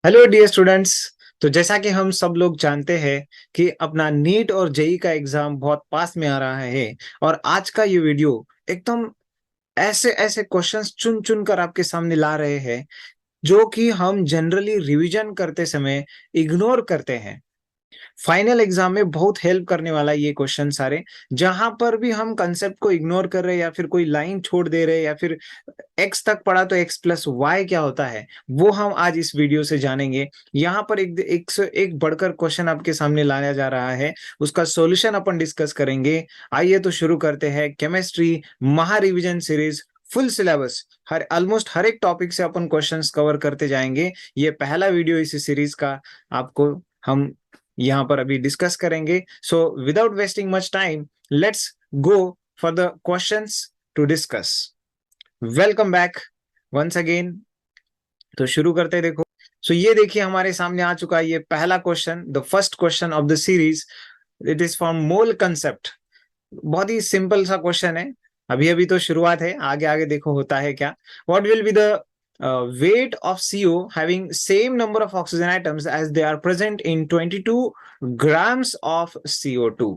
Hello dear students. तो जैसा कि हम सब लोग जानते हैं कि अपना नीट और जेई का एग्जाम बहुत पास में आ रहा है। और आज का ये वीडियो एकदम ऐसे ऐसे क्वेश्चंस चुन चुन कर आपके सामने ला रहे हैं जो कि हम जनरली रिवीजन करते समय इग्नोर करते हैं। फाइनल एग्जाम में बहुत हेल्प करने वाला ये क्वेश्चन सारे, जहां पर भी हम कंसेप्ट को इग्नोर कर रहे हैं या फिर कोई लाइन छोड़ दे रहे हैं या फिर एक्स तक पढ़ा तो एक्स प्लस वाई क्या होता है वो हम आज इस वीडियो से जानेंगे। यहाँ पर एक से एक बढ़कर क्वेश्चन आपके सामने लाया जा रहा है, उसका सॉल्यूशन अपन डिस्कस करेंगे। आइए तो शुरू करते हैं केमिस्ट्री महा रिवीजन सीरीज फुल सिलेबस। हर ऑलमोस्ट हर एक टॉपिक से अपन क्वेश्चंस कवर करते जाएंगे। ये पहला वीडियो इसी सीरीज का आपको हम यहाँ पर अभी डिस्कस करेंगे। So without wasting much time, let's go for the questions to discuss. Welcome back once again. तो शुरू करते हैं। देखो, सो ये देखिए हमारे सामने आ चुका है ये पहला question, the first question of the series. It is from mole concept. बहुत ही सिंपल सा क्वेश्चन है। अभी अभी तो शुरुआत है, आगे आगे देखो होता है क्या। What will be the weight of CO having same number of oxygen atoms as they are present in 22 grams of CO2।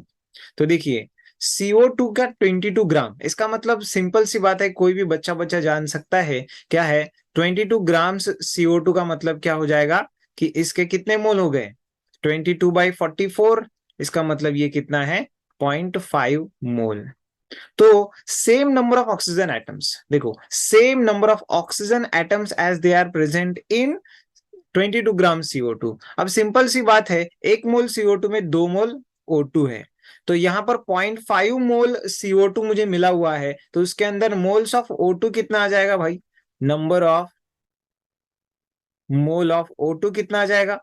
तो देखिए CO2 का 22 ग्राम, इसका मतलब सिंपल सी बात है, कोई भी बच्चा बच्चा जान सकता है क्या है। 22 ग्राम्स CO2 का मतलब क्या हो जाएगा कि इसके कितने मोल हो गए, 22/44। इसका मतलब ये कितना है, 0.5 मोल। तो same number of oxygen atoms, देखो same number of oxygen atoms as they are present in 22 gram CO2। अब सिंपल सी बात है, 1 मोल CO2 में 2 मोल O2 है। तो यहां पर 0.5 मोल CO2 मुझे मिला हुआ है, तो उसके अंदर मोल्स ऑफ O2 कितना आ जाएगा भाई, number of mole of O2 कितना आ जाएगा,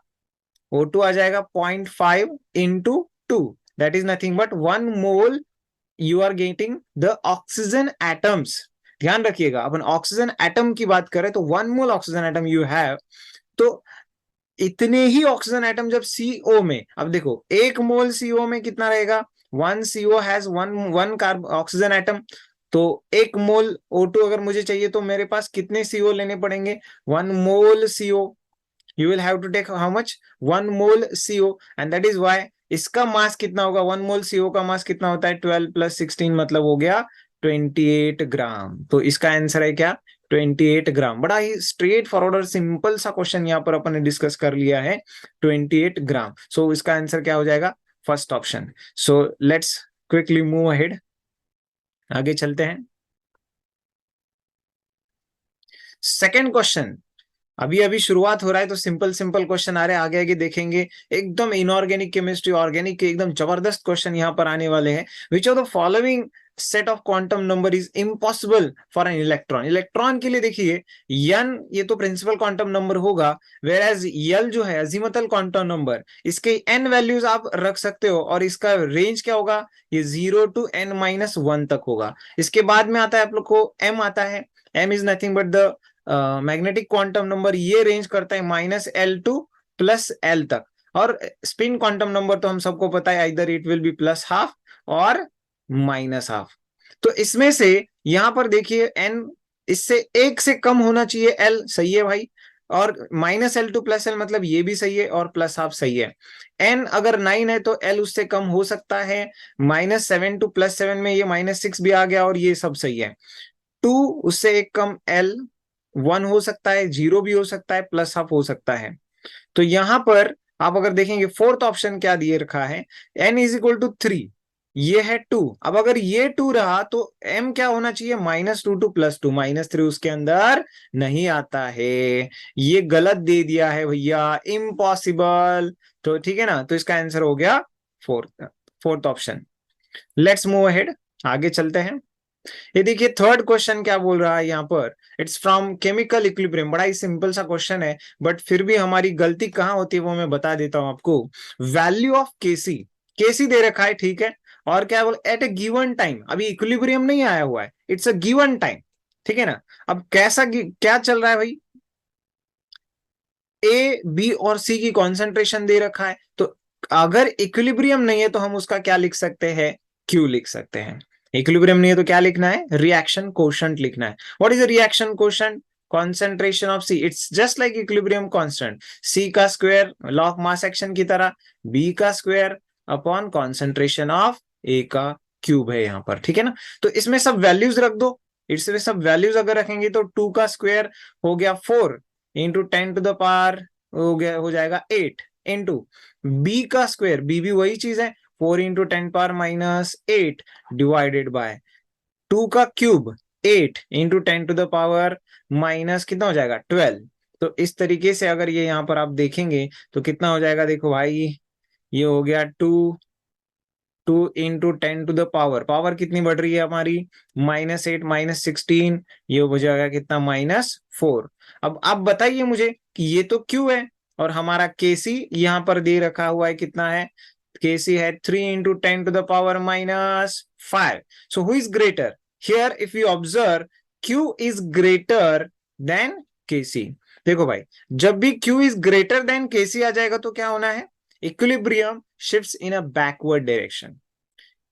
O2 आ जाएगा 0.5 into 2, that is nothing but 1 mole. You are getting the oxygen atoms. ध्यान रखिएगा, अपन ऑक्सीजन एटम की बात करें तो 1 मोल ऑक्सीजन एटम यू हैव। तो इतने ही ऑक्सीजन एटम जब सीओ में, अब देखो 1 मोल सीओ में कितना रहेगा, 1 CO has one one carb oxygen atom. तो 1 मोल O2 अगर मुझे चाहिए तो मेरे पास कितने CO लेने पड़ेंगे, 1 mole CO। You will have to take how much, 1 mole CO। And that is why इसका मास कितना होगा, 1 मोल CO का मास कितना होता है, 12 + 16 मतलब हो गया 28 ग्राम। तो इसका आंसर है क्या, 28 ग्राम। बड़ा ही स्ट्रेट फॉरवर्ड और सिंपल सा क्वेश्चन यहाँ पर अपन ने डिस्कस कर लिया है, 28 ग्राम। सो इसका आंसर क्या हो जाएगा, first option. So let's quickly move ahead, आगे चलते हैं। सेकेंड क्वेश्चन, अभी अभी शुरुआत हो रहा है तो सिंपल सिंपल क्वेश्चन आ रहे हैं, आगे आगे देखेंगे एकदम इनऑर्गेनिक केमिस्ट्री ऑर्गेनिक के एकदम जबरदस्त क्वेश्चन यहाँ पर आने वाले हैं। विच of the following set of quantum number is impossible for an electron. Electron के लिए देखिए एन ये तो प्रिंसिपल क्वांटम नंबर होगा, वेर एज यल जो है अजीमथल क्वांटम नंबर, इसके एन वैल्यूज आप रख सकते हो और इसका रेंज क्या होगा, ये 0 to n-1 तक होगा। इसके बाद में आता है आप लोग को एम आता है। M is nothing but the magnetic quantum number, ये रेंज करता है -L to +L तक। और स्पिन क्वांटम नंबर तो हम सबको पता है, इधर इट विल बी +½ और -½ तो इसमें से यहां पर देखिए n इससे 1 से कम होना चाहिए l, सही है भाई। और -L to +L मतलब ये भी सही है और +½ सही है। n अगर 9 है तो l उससे कम हो सकता है, -7 to +7 में ये -6 भी आ गया और ये सब सही है। 2 उससे एक कम l 1 हो सकता है, 0 भी हो सकता है, +½ हो सकता है। तो यहां पर आप अगर देखेंगे फोर्थ ऑप्शन क्या दिए रखा है, n = 3, ये है 2। अब अगर ये 2 रहा तो m क्या होना चाहिए, -2 to +2, -3 उसके अंदर नहीं आता है। ये गलत दे दिया है भैया, इम्पॉसिबल। तो ठीक है ना, तो इसका आंसर हो गया fourth, fourth option. Let's move ahead, आगे चलते हैं। ये देखिए थर्ड क्वेश्चन क्या बोल रहा है यहाँ पर, इट्स फ्रॉम केमिकल इक्विलिब्रियम। बड़ा ही सिंपल सा क्वेश्चन है, बट फिर भी हमारी गलती कहाँ होती है वो मैं बता देता हूं आपको। वैल्यू ऑफ केसी, केसी दे रखा है, ठीक है। और क्या बोल, एट ए गिवन टाइम, अभी इक्विलिब्रियम नहीं आया हुआ है, इट्स अ गिवन टाइम, ठीक है ना। अब कैसा क्या चल रहा है भाई, ए बी और सी की कॉन्सेंट्रेशन दे रखा है, तो अगर इक्विलिब्रियम नहीं है तो हम उसका क्या लिख सकते हैं, क्यू लिख सकते हैं। इक्विलिब्रियम नहीं है तो क्या लिखना है, रिएक्शन कोशेंट लिखना है। What is reaction quotient, concentration of C, it's just like equilibrium constant, C का square law of mass action की तरह, बी का square upon concentration of A का क्यूब है यहाँ पर, ठीक है ना। तो इसमें सब वैल्यूज रख दो, इसमें सब वैल्यूज अगर रखेंगे तो 2 का स्क्वायर हो गया 4 इंटू 10 टू द पावर हो गया, हो जाएगा 8 इंटू बी का स्क्वायर, बी भी वही चीज है 4 into 10 power minus 8 divided by 2 का cube 8 into 10 to the power minus कितना हो जाएगा 12। तो इस तरीके से अगर ये यहाँ पर आप देखेंगे तो कितना हो जाएगा, देखो भाई ये हो गया 2 into 10 to the power, power कितनी बढ़ रही है हमारी -8 -16, ये हो जाएगा कितना -4। अब आप बताइए मुझे कि ये तो क्यू है और हमारा केसी यहाँ पर दे रखा हुआ है कितना है, केसी है 3 into 10 to the power -5। So who is greater here, if you observe Q is greater than KC. देखो भाई जब भी Q is greater than KC आ जाएगा तो क्या होना है, equilibrium shifts in a backward direction.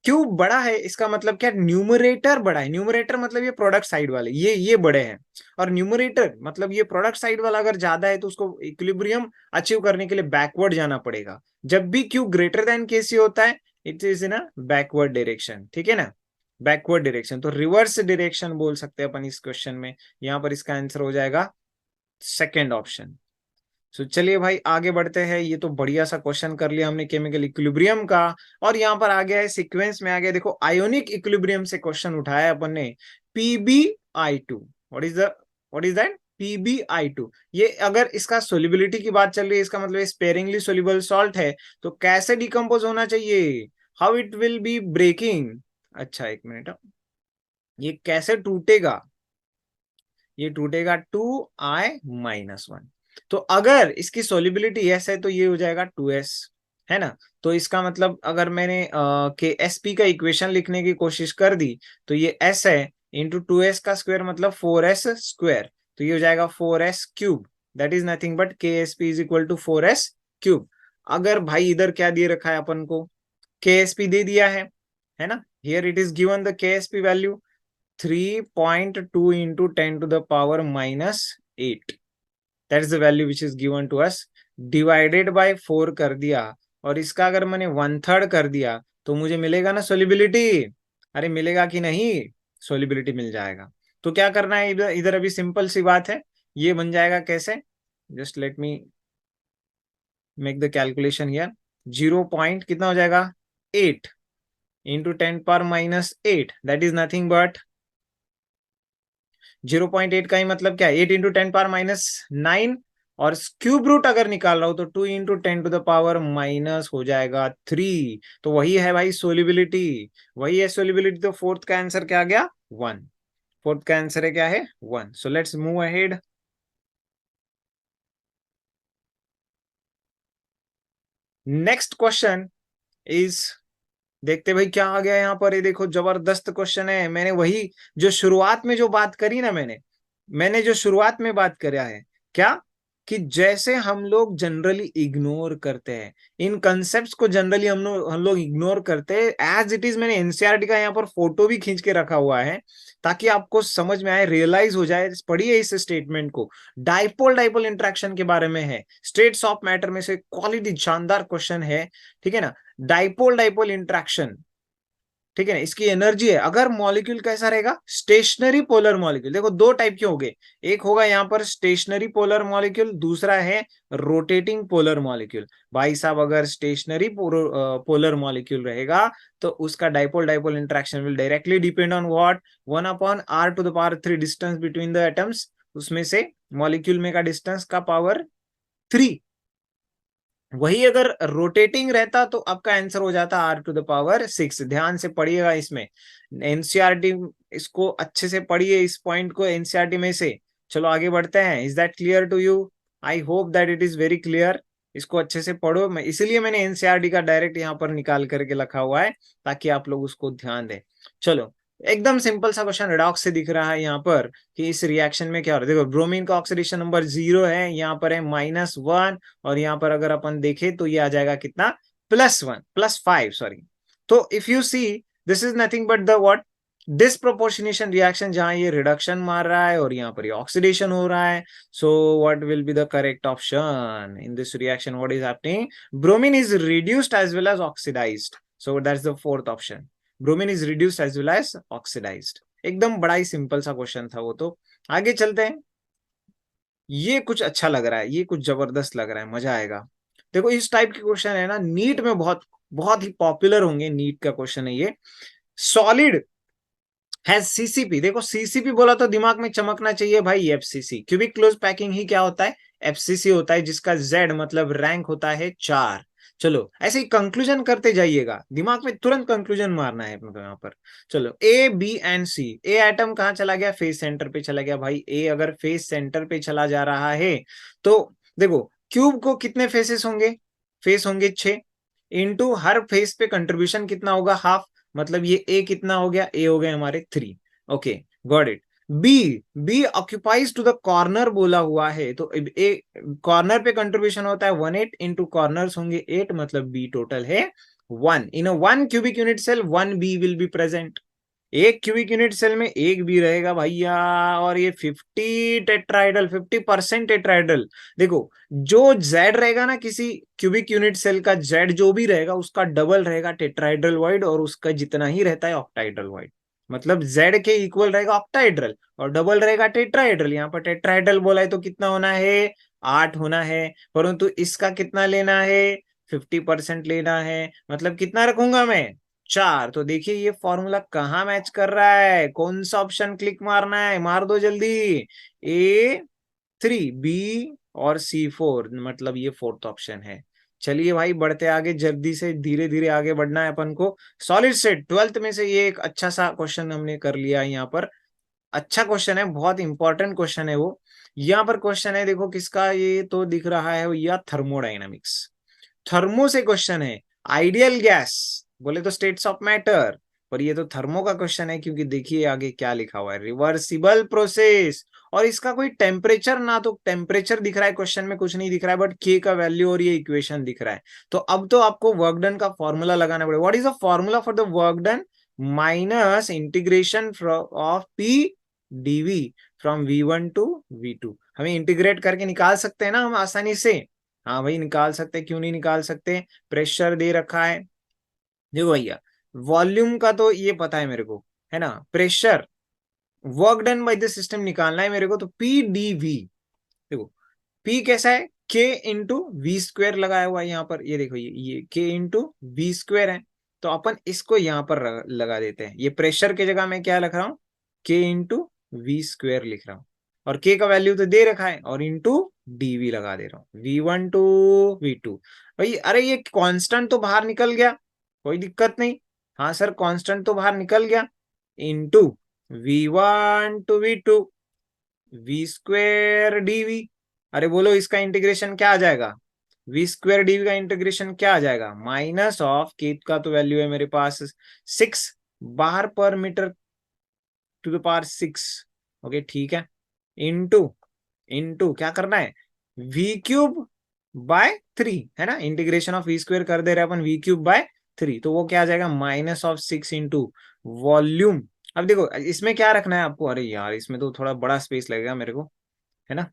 Q बड़ा है इसका मतलब क्या, न्यूमरेटर बड़ा है, न्यूमरेटर मतलब ये प्रोडक्ट साइड वाले ये बड़े हैं, और न्यूमरेटर मतलब ये प्रोडक्ट साइड वाला अगर ज्यादा है तो उसको इक्विलिब्रियम अचीव करने के लिए बैकवर्ड जाना पड़ेगा। जब भी क्यू ग्रेटर देन केसी होता है it is in a backward direction, ठीक है ना, बैकवर्ड डायरेक्शन। तो रिवर्स डायरेक्शन बोल सकते हैं अपन इस क्वेश्चन में, यहाँ पर इसका आंसर हो जाएगा सेकेंड ऑप्शन। सो चलिए भाई आगे बढ़ते हैं, ये तो बढ़िया सा क्वेश्चन कर लिया हमने केमिकल इक्विलिब्रियम का। और यहाँ पर आ गया है सीक्वेंस में, आ गया देखो आयोनिक इक्विलिब्रियम से क्वेश्चन उठाया अपन ने, PbI2। What is that PbI2। ये अगर इसका सोलिबिलिटी की बात चल रही है इसका मतलब स्पेरिंगली सोल्यूबल सॉल्ट है, तो कैसे डिकम्पोज होना चाहिए, how it will be breaking. अच्छा एक मिनट, ये कैसे टूटेगा, ये टूटेगा 2I-1। तो अगर इसकी सोलिबिलिटी एस है तो ये हो जाएगा 2s, है ना। तो इसका मतलब अगर मैंने के sp का इक्वेशन लिखने की कोशिश कर दी तो ये s है इंटू 2s का स्क्वायर मतलब 4s स्क्वायर, तो ये हो जाएगा 4s cube, that is nothing but KSP is equal to 4s cube. अगर भाई इधर क्या दिए रखा है अपन को, KSP दे दिया है ना, here it is given the KSP value 3.2 into 10 to the power -8, that is the value which is given to us, divided by 4 कर दिया, और इसका अगर मैंने 1/3 कर दिया तो मुझे मिलेगा ना सोलिबिलिटी, अरे मिलेगा कि नहीं, सोलिबिलिटी मिल जाएगा। तो क्या करना है इधर, इधर अभी सिंपल सी बात है, ये बन जाएगा कैसे, just let me make the calculation here, 0 point कितना हो जाएगा 8 into 10 power -8, that is nothing but 0.8 का ही मतलब क्या है 8 इंटू 10 पावर -9, और क्यूब रूट अगर निकाल रहा हूं तो 2 into 10 to the power minus हो जाएगा 3। तो वही है भाई सोलिबिलिटी, वही है सोलिबिलिटी। तो फोर्थ का आंसर क्या आ गया 1, फोर्थ का आंसर है क्या है 1। So let's move ahead. Next question is, देखते भाई क्या आ गया यहाँ पर, ये देखो जबरदस्त क्वेश्चन है। मैंने वही जो शुरुआत में जो बात करी ना, मैंने जो शुरुआत में बात करा है क्या, कि जैसे हम लोग जनरली इग्नोर करते हैं इन कंसेप्ट्स को, जनरली हम लोग इग्नोर करते हैं एज इट इज। मैंने एनसीईआरटी का यहाँ पर फोटो भी खींच के रखा हुआ है ताकि आपको समझ में आए, रियलाइज हो जाए। पढ़िए इस स्टेटमेंट को, डाइपोल डाइपोल इंट्रैक्शन के बारे में है, स्टेट्स ऑफ मैटर में से क्वालिटी शानदार क्वेश्चन है, ठीक है ना। डाइपोल डाइपोल इंट्रैक्शन, ठीक है ना, इसकी एनर्जी है, अगर मॉलिक्यूल कैसा रहेगा स्टेशनरी पोलर मॉलिक्यूल। देखो दो टाइप के हो गए, एक होगा यहाँ पर स्टेशनरी पोलर मॉलिक्यूल, दूसरा है रोटेटिंग पोलर मॉलिक्यूल। भाई साहब अगर स्टेशनरी पोलर मॉलिक्यूल रहेगा तो उसका dipole dipole interaction will directly depend on what, 1/r⁻³ distance between the atoms, उसमें से मॉलिक्यूल में का डिस्टेंस का पावर 3। वही अगर रोटेटिंग रहता तो आपका आंसर हो जाता r⁻⁶। ध्यान से पढ़िएगा इसमें, एनसीईआरटी इसको अच्छे से पढ़िए, इस पॉइंट को एनसीईआरटी में से। चलो आगे बढ़ते हैं, is that clear to you, I hope that it is very clear. इसको अच्छे से पढ़ो, मैं इसीलिए मैंने एनसीईआरटी का डायरेक्ट यहाँ पर निकाल करके रखा हुआ है ताकि आप लोग उसको ध्यान दें। चलो एकदम सिंपल सा क्वेश्चन रेडॉक्स से दिख रहा है यहाँ पर कि इस रिएक्शन में क्या हो रहा है। देखो ब्रोमीन का ऑक्सीडेशन नंबर 0 है, यहाँ पर है -1, और यहाँ पर अगर अपन देखें तो ये आ जाएगा कितना +1 +5 सॉरी। तो if you see this is nothing but the what, disproportionation reaction, जहां ये रिडक्शन मार रहा है और यहाँ पर ये ऑक्सीडेशन हो रहा है. So what will be the correct option in this reaction? What is happening? Bromine is reduced as well as oxidised. So that's the fourth option. Bromine is reduced as well as oxidised. एकदम बड़ा ही simple सा question था वो तो. आगे चलते हैं. ये कुछ अच्छा लग रहा है, ये कुछ जबरदस्त लग रहा है, मजा आएगा. देखो इस टाइप के क्वेश्चन है ना, नीट में बहुत बहुत ही पॉपुलर होंगे. नीट का क्वेश्चन है ये. Solid has CCP. देखो सीसीपी बोला तो दिमाग में चमकना चाहिए भाई एफसीसी. क्यूबिक क्लोज पैकिंग ही क्या होता है? एफसीसी होता है, जिसका जेड मतलब रैंक होता है 4. चलो ऐसे ही कंक्लूजन करते जाइएगा, दिमाग में तुरंत कंक्लूजन मारना है अपने को यहाँ पर. चलो A B and C. A atom कहाँ चला गया? फेस सेंटर पे चला गया भाई. ए अगर फेस सेंटर पे चला जा रहा है तो देखो क्यूब को कितने फेसेस होंगे? फेस होंगे 6. इंटू हर फेस पे कंट्रीब्यूशन कितना होगा? हाफ. मतलब ये ए कितना हो गया? ए हो गए हमारे 3. Okay, got it. B. B occupies to the corner बोला हुआ है, तो ए कॉर्नर पे कंट्रीब्यूशन होता है 1 8 इंटू कॉर्नर्स होंगे 8, मतलब बी टोटल है 1. In a 1 cubic unit cell 1 B will be present. एक क्यूबिक यूनिट सेल में एक भी रहेगा भैया. और ये 50% टेट्राइडल. देखो जो जेड रहेगा ना किसी क्यूबिक यूनिट सेल का, जेड जो भी रहेगा उसका डबल रहेगा टेट्राइडल वाइड, और उसका जितना ही रहता है ऑक्टाइडल वाइड. मतलब जेड के इक्वल रहेगा ऑक्टाइड्रल और डबल रहेगा टेट्राइड्रल. यहाँ पर टेट्राइड्रल बोला है तो कितना होना है? 8 होना है. परंतु इसका कितना लेना है? 50% लेना है. मतलब कितना रखूंगा मैं? 4. तो देखिए ये फॉर्मूला कहाँ मैच कर रहा है. कौन सा ऑप्शन क्लिक मारना है? मार दो जल्दी. A3, B और C4, मतलब ये फोर्थ ऑप्शन है. चलिए भाई बढ़ते आगे, जल्दी से धीरे धीरे आगे बढ़ना है अपन को. सॉलिड स्टेट 12th में से ये एक अच्छा सा क्वेश्चन हमने कर लिया यहाँ पर. अच्छा क्वेश्चन है, बहुत इंपॉर्टेंट क्वेश्चन है वो. यहाँ पर क्वेश्चन है देखो किसका, ये तो दिख रहा है या थर्मोडाइनमिक्स. थर्मो से क्वेश्चन है. आइडियल गैस बोले तो स्टेट्स ऑफ मैटर, पर ये तो थर्मो का क्वेश्चन है, क्योंकि देखिए आगे क्या लिखा हुआ है, रिवर्सिबल प्रोसेस. और इसका कोई टेम्परेचर, ना तो टेम्परेचर दिख रहा है क्वेश्चन में, कुछ नहीं दिख रहा है, बट के का वैल्यू और ये इक्वेशन दिख रहा है. तो अब तो आपको वर्क डन का फॉर्मूला लगाना पड़ेगा. What is the formula for the work done? Minus integration of P dV from V1 to V2. हमें इंटीग्रेट करके निकाल सकते हैं ना हम आसानी से. हाँ भाई निकाल सकते, क्यों नहीं निकाल सकते. प्रेशर दे रखा है देखो भैया. वॉल्यूम का तो ये पता है मेरे को, है ना. Pressure, work done by the system निकालना है मेरे को, तो पी डी वी. देखो पी कैसा है? के इंटू वी स्क्वेयर लगाया हुआ है यहाँ पर. ये देखो ये के इंटू वी स्क्वेयर है. तो अपन इसको यहाँ पर लगा देते हैं. ये प्रेशर की जगह मैं क्या लिख रहा हूँ? के इंटू वी स्क्वेयर लिख रहा हूँ. और के का वैल्यू तो दे रखा है, और इंटू डीवी लगा दे रहा हूँ. V1 to V2. भाई अरे ये कांस्टेंट तो बाहर निकल गया, कोई दिक्कत नहीं. हाँ सर कांस्टेंट तो बाहर निकल गया. Into V1 to V2 V square dV. अरे बोलो इसका इंटीग्रेशन क्या आ जाएगा? वी स्क्वेयर डीवी का इंटीग्रेशन क्या आ जाएगा? माइनस ऑफ के का तो वैल्यू है मेरे पास 6 बार पर metre to the power 6. Okay ठीक है. इंटू इंटू क्या करना है? V³ बाय 3, है ना. इंटीग्रेशन ऑफ वी स्क्वेयर कर दे रहे अपन V³ बाय 3, तो वो क्या आ जाएगा? Minus of 6 into volume. अब देखो इसमें क्या रखना है आपको. अरे यार इसमें तो थोड़ा बड़ा स्पेस लगेगा मेरे को, है ना.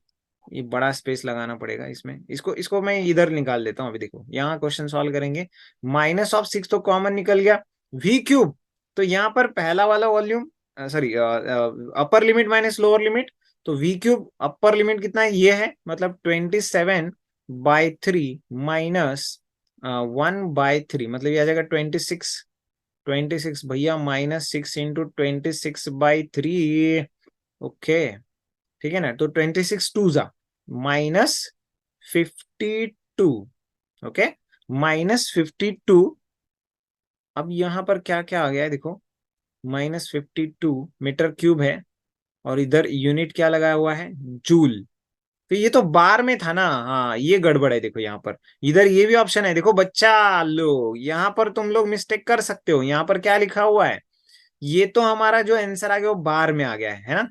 ये बड़ा स्पेस लगाना पड़ेगा इसमें. इसको इसको मैं इधर निकाल देता हूँ. अभी देखो यहाँ क्वेश्चन सॉल्व करेंगे. -6 तो कॉमन निकल गया. V³ तो यहाँ पर पहला वाला volume, sorry upper limit minus lower limit. तो V³ अपर लिमिट कितना है? ये है, मतलब 27/3 माइनस 1/3, मतलब ये आ जाएगा 26. 26 भैया, -6 इंटू 26/3. ओके ठीक है ना. तो 26 टू जा -52. ओके -52. अब यहां पर क्या क्या आ गया है देखो. -52 मीटर क्यूब है, और इधर यूनिट क्या लगाया हुआ है? जूल. तो ये तो बार में था ना. हाँ ये गड़बड़ है देखो यहाँ पर. इधर ये भी ऑप्शन है देखो बच्चा लो, यहाँ पर तुम लोग मिस्टेक कर सकते हो. यहाँ पर क्या लिखा हुआ है? ये तो हमारा जो आंसर आ गया वो बार में आ गया है ना.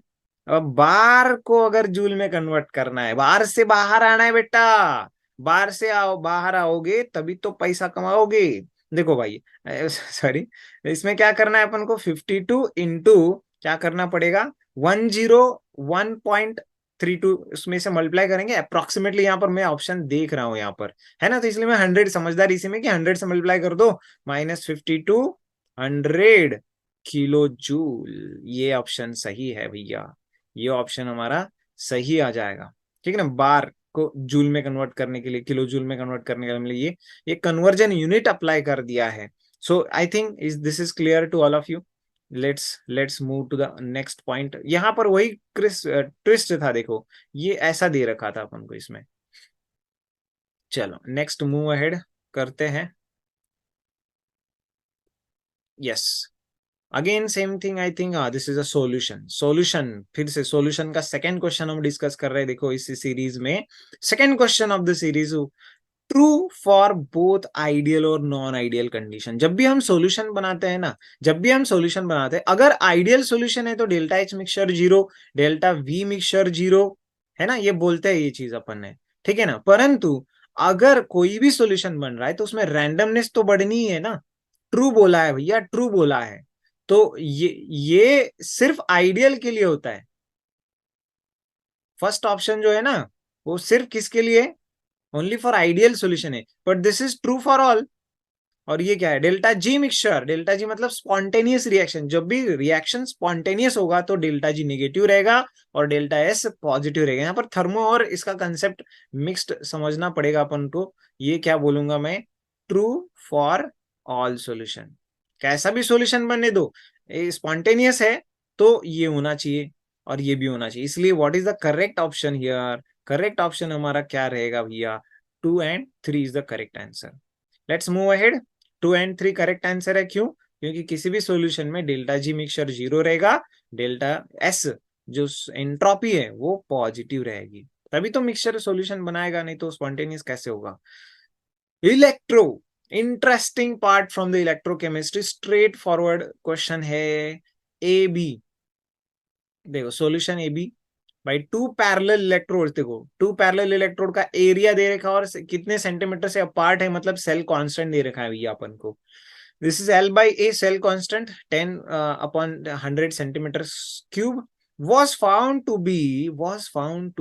अब बार को अगर जूल में कन्वर्ट करना है, बार से बाहर आना है बेटा. बार से आओ, बाहर आओगे तभी तो पैसा कमाओगे. देखो भाई, सॉरी, इसमें क्या करना है अपन को, 52 इंटू क्या करना पड़ेगा, 101.32, उसमें से मल्टीप्लाई करेंगे अप्रोक्सीमेटली। यहाँ पर मैं ऑप्शन देख रहा हूँ यहाँ पर, है ना, तो इसलिए मैं 100 समझदार इसी में कि 100 से मल्टीप्लाई कर दो, -52, 100 किलो जूल। ये ऑप्शन सही है भैया, ये ऑप्शन हमारा सही आ जाएगा। ठीक है ना, बार को जूल में कन्वर्ट करने के लिए, किलो जूल में कन्वर्ट करने के लिए ये कन्वर्जन यूनिट अप्लाई कर दिया है। So I think is this is clear to all of you. Let's move to the next point. यहाँ पर वही क्रिस ट्विस्ट था, देखो ये ऐसा दे रखा था अपन को इसमें। चलो नेक्स्ट मूव अहेड करते हैं। Yes, again same thing, I think this is a solution. Solution, फिर से सॉल्यूशन का सेकंड क्वेश्चन हम डिस्कस कर रहे हैं। देखो इस सीरीज में second question of the series, true for both ideal और नॉन आइडियल कंडीशन। जब भी हम सॉल्यूशन बनाते हैं ना, जब भी हम सॉल्यूशन बनाते हैं, अगर आइडियल सॉल्यूशन है तो delta H mixture 0, delta we mixture 0, है ना, ये बोलते हैं ये चीज अपन ने, ठीक है ना। परंतु अगर कोई भी सॉल्यूशन बन रहा है तो उसमें रैंडमनेस तो बढ़नी ही है ना। ट्रू बोला है भैया, ट्रू बोला है, तो ये सिर्फ आइडियल के लिए होता है। फर्स्ट ऑप्शन जो है ना, वो सिर्फ किसके लिए, ओनली फॉर आइडियल सॉल्यूशन है, but this is true for all. और ये क्या है, delta G mixture, delta G मतलब स्पॉन्टेनियस रिएक्शन। जब भी रिएक्शन स्पॉन्टेनियस होगा तो डेल्टा जी नेगेटिव रहेगा और डेल्टा एस पॉजिटिव रहेगा। यहाँ पर थर्मो और इसका कंसेप्ट मिक्स्ड समझना पड़ेगा अपन को। ये क्या बोलूंगा मैं, ट्रू फॉर ऑल सॉल्यूशन, कैसा भी सॉल्यूशन बनने दो, स्पॉन्टेनियस है तो ये होना चाहिए और ये भी होना चाहिए। इसलिए what is the correct option here, correct option हमारा क्या रहेगा भैया, 2 and 3 is the correct answer. Let's move ahead. 2 and 3 correct answer है, क्यों, क्योंकि किसी भी सॉल्यूशन में डेल्टा जी मिक्सचर 0 रहेगा, डेल्टा एस जो एंट्रोपी है वो पॉजिटिव रहेगी, तभी तो मिक्सचर सॉल्यूशन बनाएगा, नहीं तो स्पॉन्टेनियस कैसे होगा। Electro, interesting part from the electrochemistry, straight forward question है। ए बी, देखो सॉल्यूशन ए बी, भाई टू पैरेलल इलेक्ट्रोड, देखो टू पैरेलल इलेक्ट्रोड का एरिया दे रखा है और कितने सेंटीमीटर से अपार्ट है, मतलब सेल कांस्टेंट दे रखा है भैया अपन को। This is L by A, cell constant 10/100 centimetre cube, was found to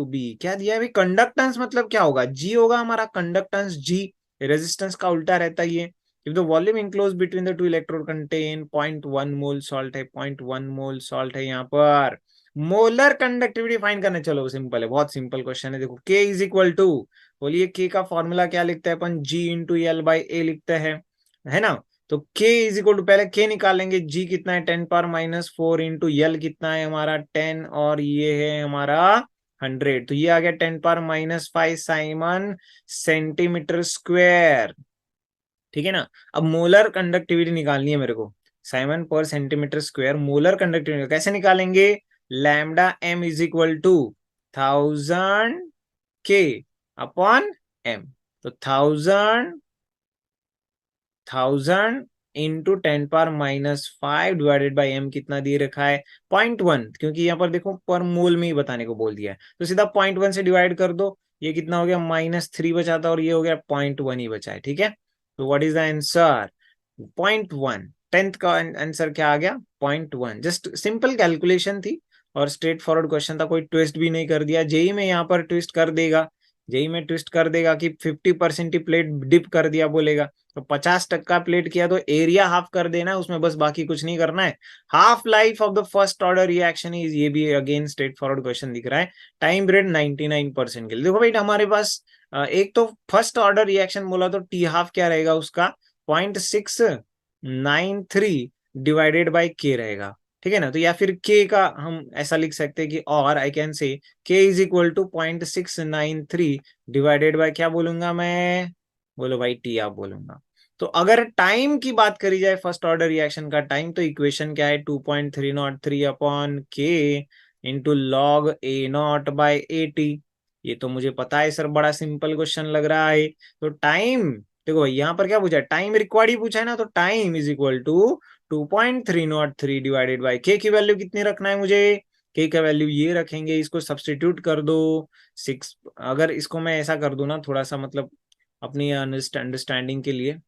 be क्या दिया है भाई, कंडक्टेंस मतलब क्या होगा, जी होगा हमारा, कंडक्टेंस जी, रेजिस्टेंस का उल्टा रहता है ये। If the volume enclosed between the two electrode contain 0.1 mole salt है, 0.1 मोल सॉल्ट है यहाँ पर। मोलर कंडक्टिविटी फाइंड करने, चलो सिंपल है, बहुत सिंपल क्वेश्चन है। देखो K इज इक्वल टू, बोलिए K का फॉर्मूला क्या लिखते हैं अपन, G इंटू एल बाई ए लिखते हैं, है ना। तो K इज इक्वल टू, पहले K निकालेंगे, G कितना है 10⁻⁴ इंटू एल कितना है हमारा 10, और ये है हमारा 100, तो ये आ गया 10⁻⁵ साइमन सेंटीमीटर स्क्वायर, ठीक है ना। अब मोलर कंडक्टिविटी निकालनी है मेरे को, साइमन पर सेंटीमीटर स्क्वायर, मोलर कंडक्टिविटी कैसे निकालेंगे, lambda M is equal to 1000 K/m, तो 1000 इंटू 10⁻⁵ डिवाइडेड बाई एम कितना दिए रखा है 0.1, क्योंकि यहाँ पर देखो पर मोल में ही बताने को बोल दिया है, तो सीधा 0.1 से डिवाइड कर दो, ये कितना हो गया -3 बचा था और ये हो गया 0.1 ही बचा है, ठीक है। तो what is the answer, 0.1, 10th का आंसर क्या आ गया 0.1। जस्ट सिंपल कैलकुलेशन थी और स्ट्रेट फॉरवर्ड क्वेश्चन था, कोई ट्विस्ट भी नहीं कर दिया। जेई में यहाँ पर ट्विस्ट कर देगा, जेई में ट्विस्ट कर देगा कि 50% ही प्लेट डिप कर दिया बोलेगा, तो 50% प्लेट किया तो एरिया हाफ कर देना है उसमें, बस बाकी कुछ नहीं करना है। Half life of the first order reaction is, ये भी अगेन स्ट्रेट फॉरवर्ड क्वेश्चन दिख रहा है। टाइम पीरियड 99% के लिए। देखो भाई हमारे पास एक तो फर्स्ट ऑर्डर रिएक्शन बोला तो टी हाफ क्या रहेगा उसका 0.693 डिवाइडेड बाई के रहेगा, ठीक है ना। तो या फिर के का हम ऐसा लिख सकते हैं कि, और आई can say K is equal to 0.693 divided by क्या बोलूंगा मैं, बोलो भाई टी आप बोलूंगा। तो अगर टाइम की बात करी जाए फर्स्ट ऑर्डर रिएक्शन का टाइम, तो इक्वेशन क्या है 2.303 अपॉन के into log A not by A T. ये तो मुझे पता है सर, बड़ा सिंपल क्वेश्चन लग रहा है। तो टाइम, देखो यहाँ पर क्या पूछा है, टाइम रिक्वायर्ड ही पूछा है ना, तो time is equal to 2.303 divided by K की वैल्यू कितनी रखना है मुझे, के का वैल्यू ये रखेंगे, इसको सब्सटीट्यूट कर दो 6। अगर इसको मैं ऐसा कर दूं ना थोड़ा सा, मतलब अपनी अंडरस्टैंडिंग के लिए,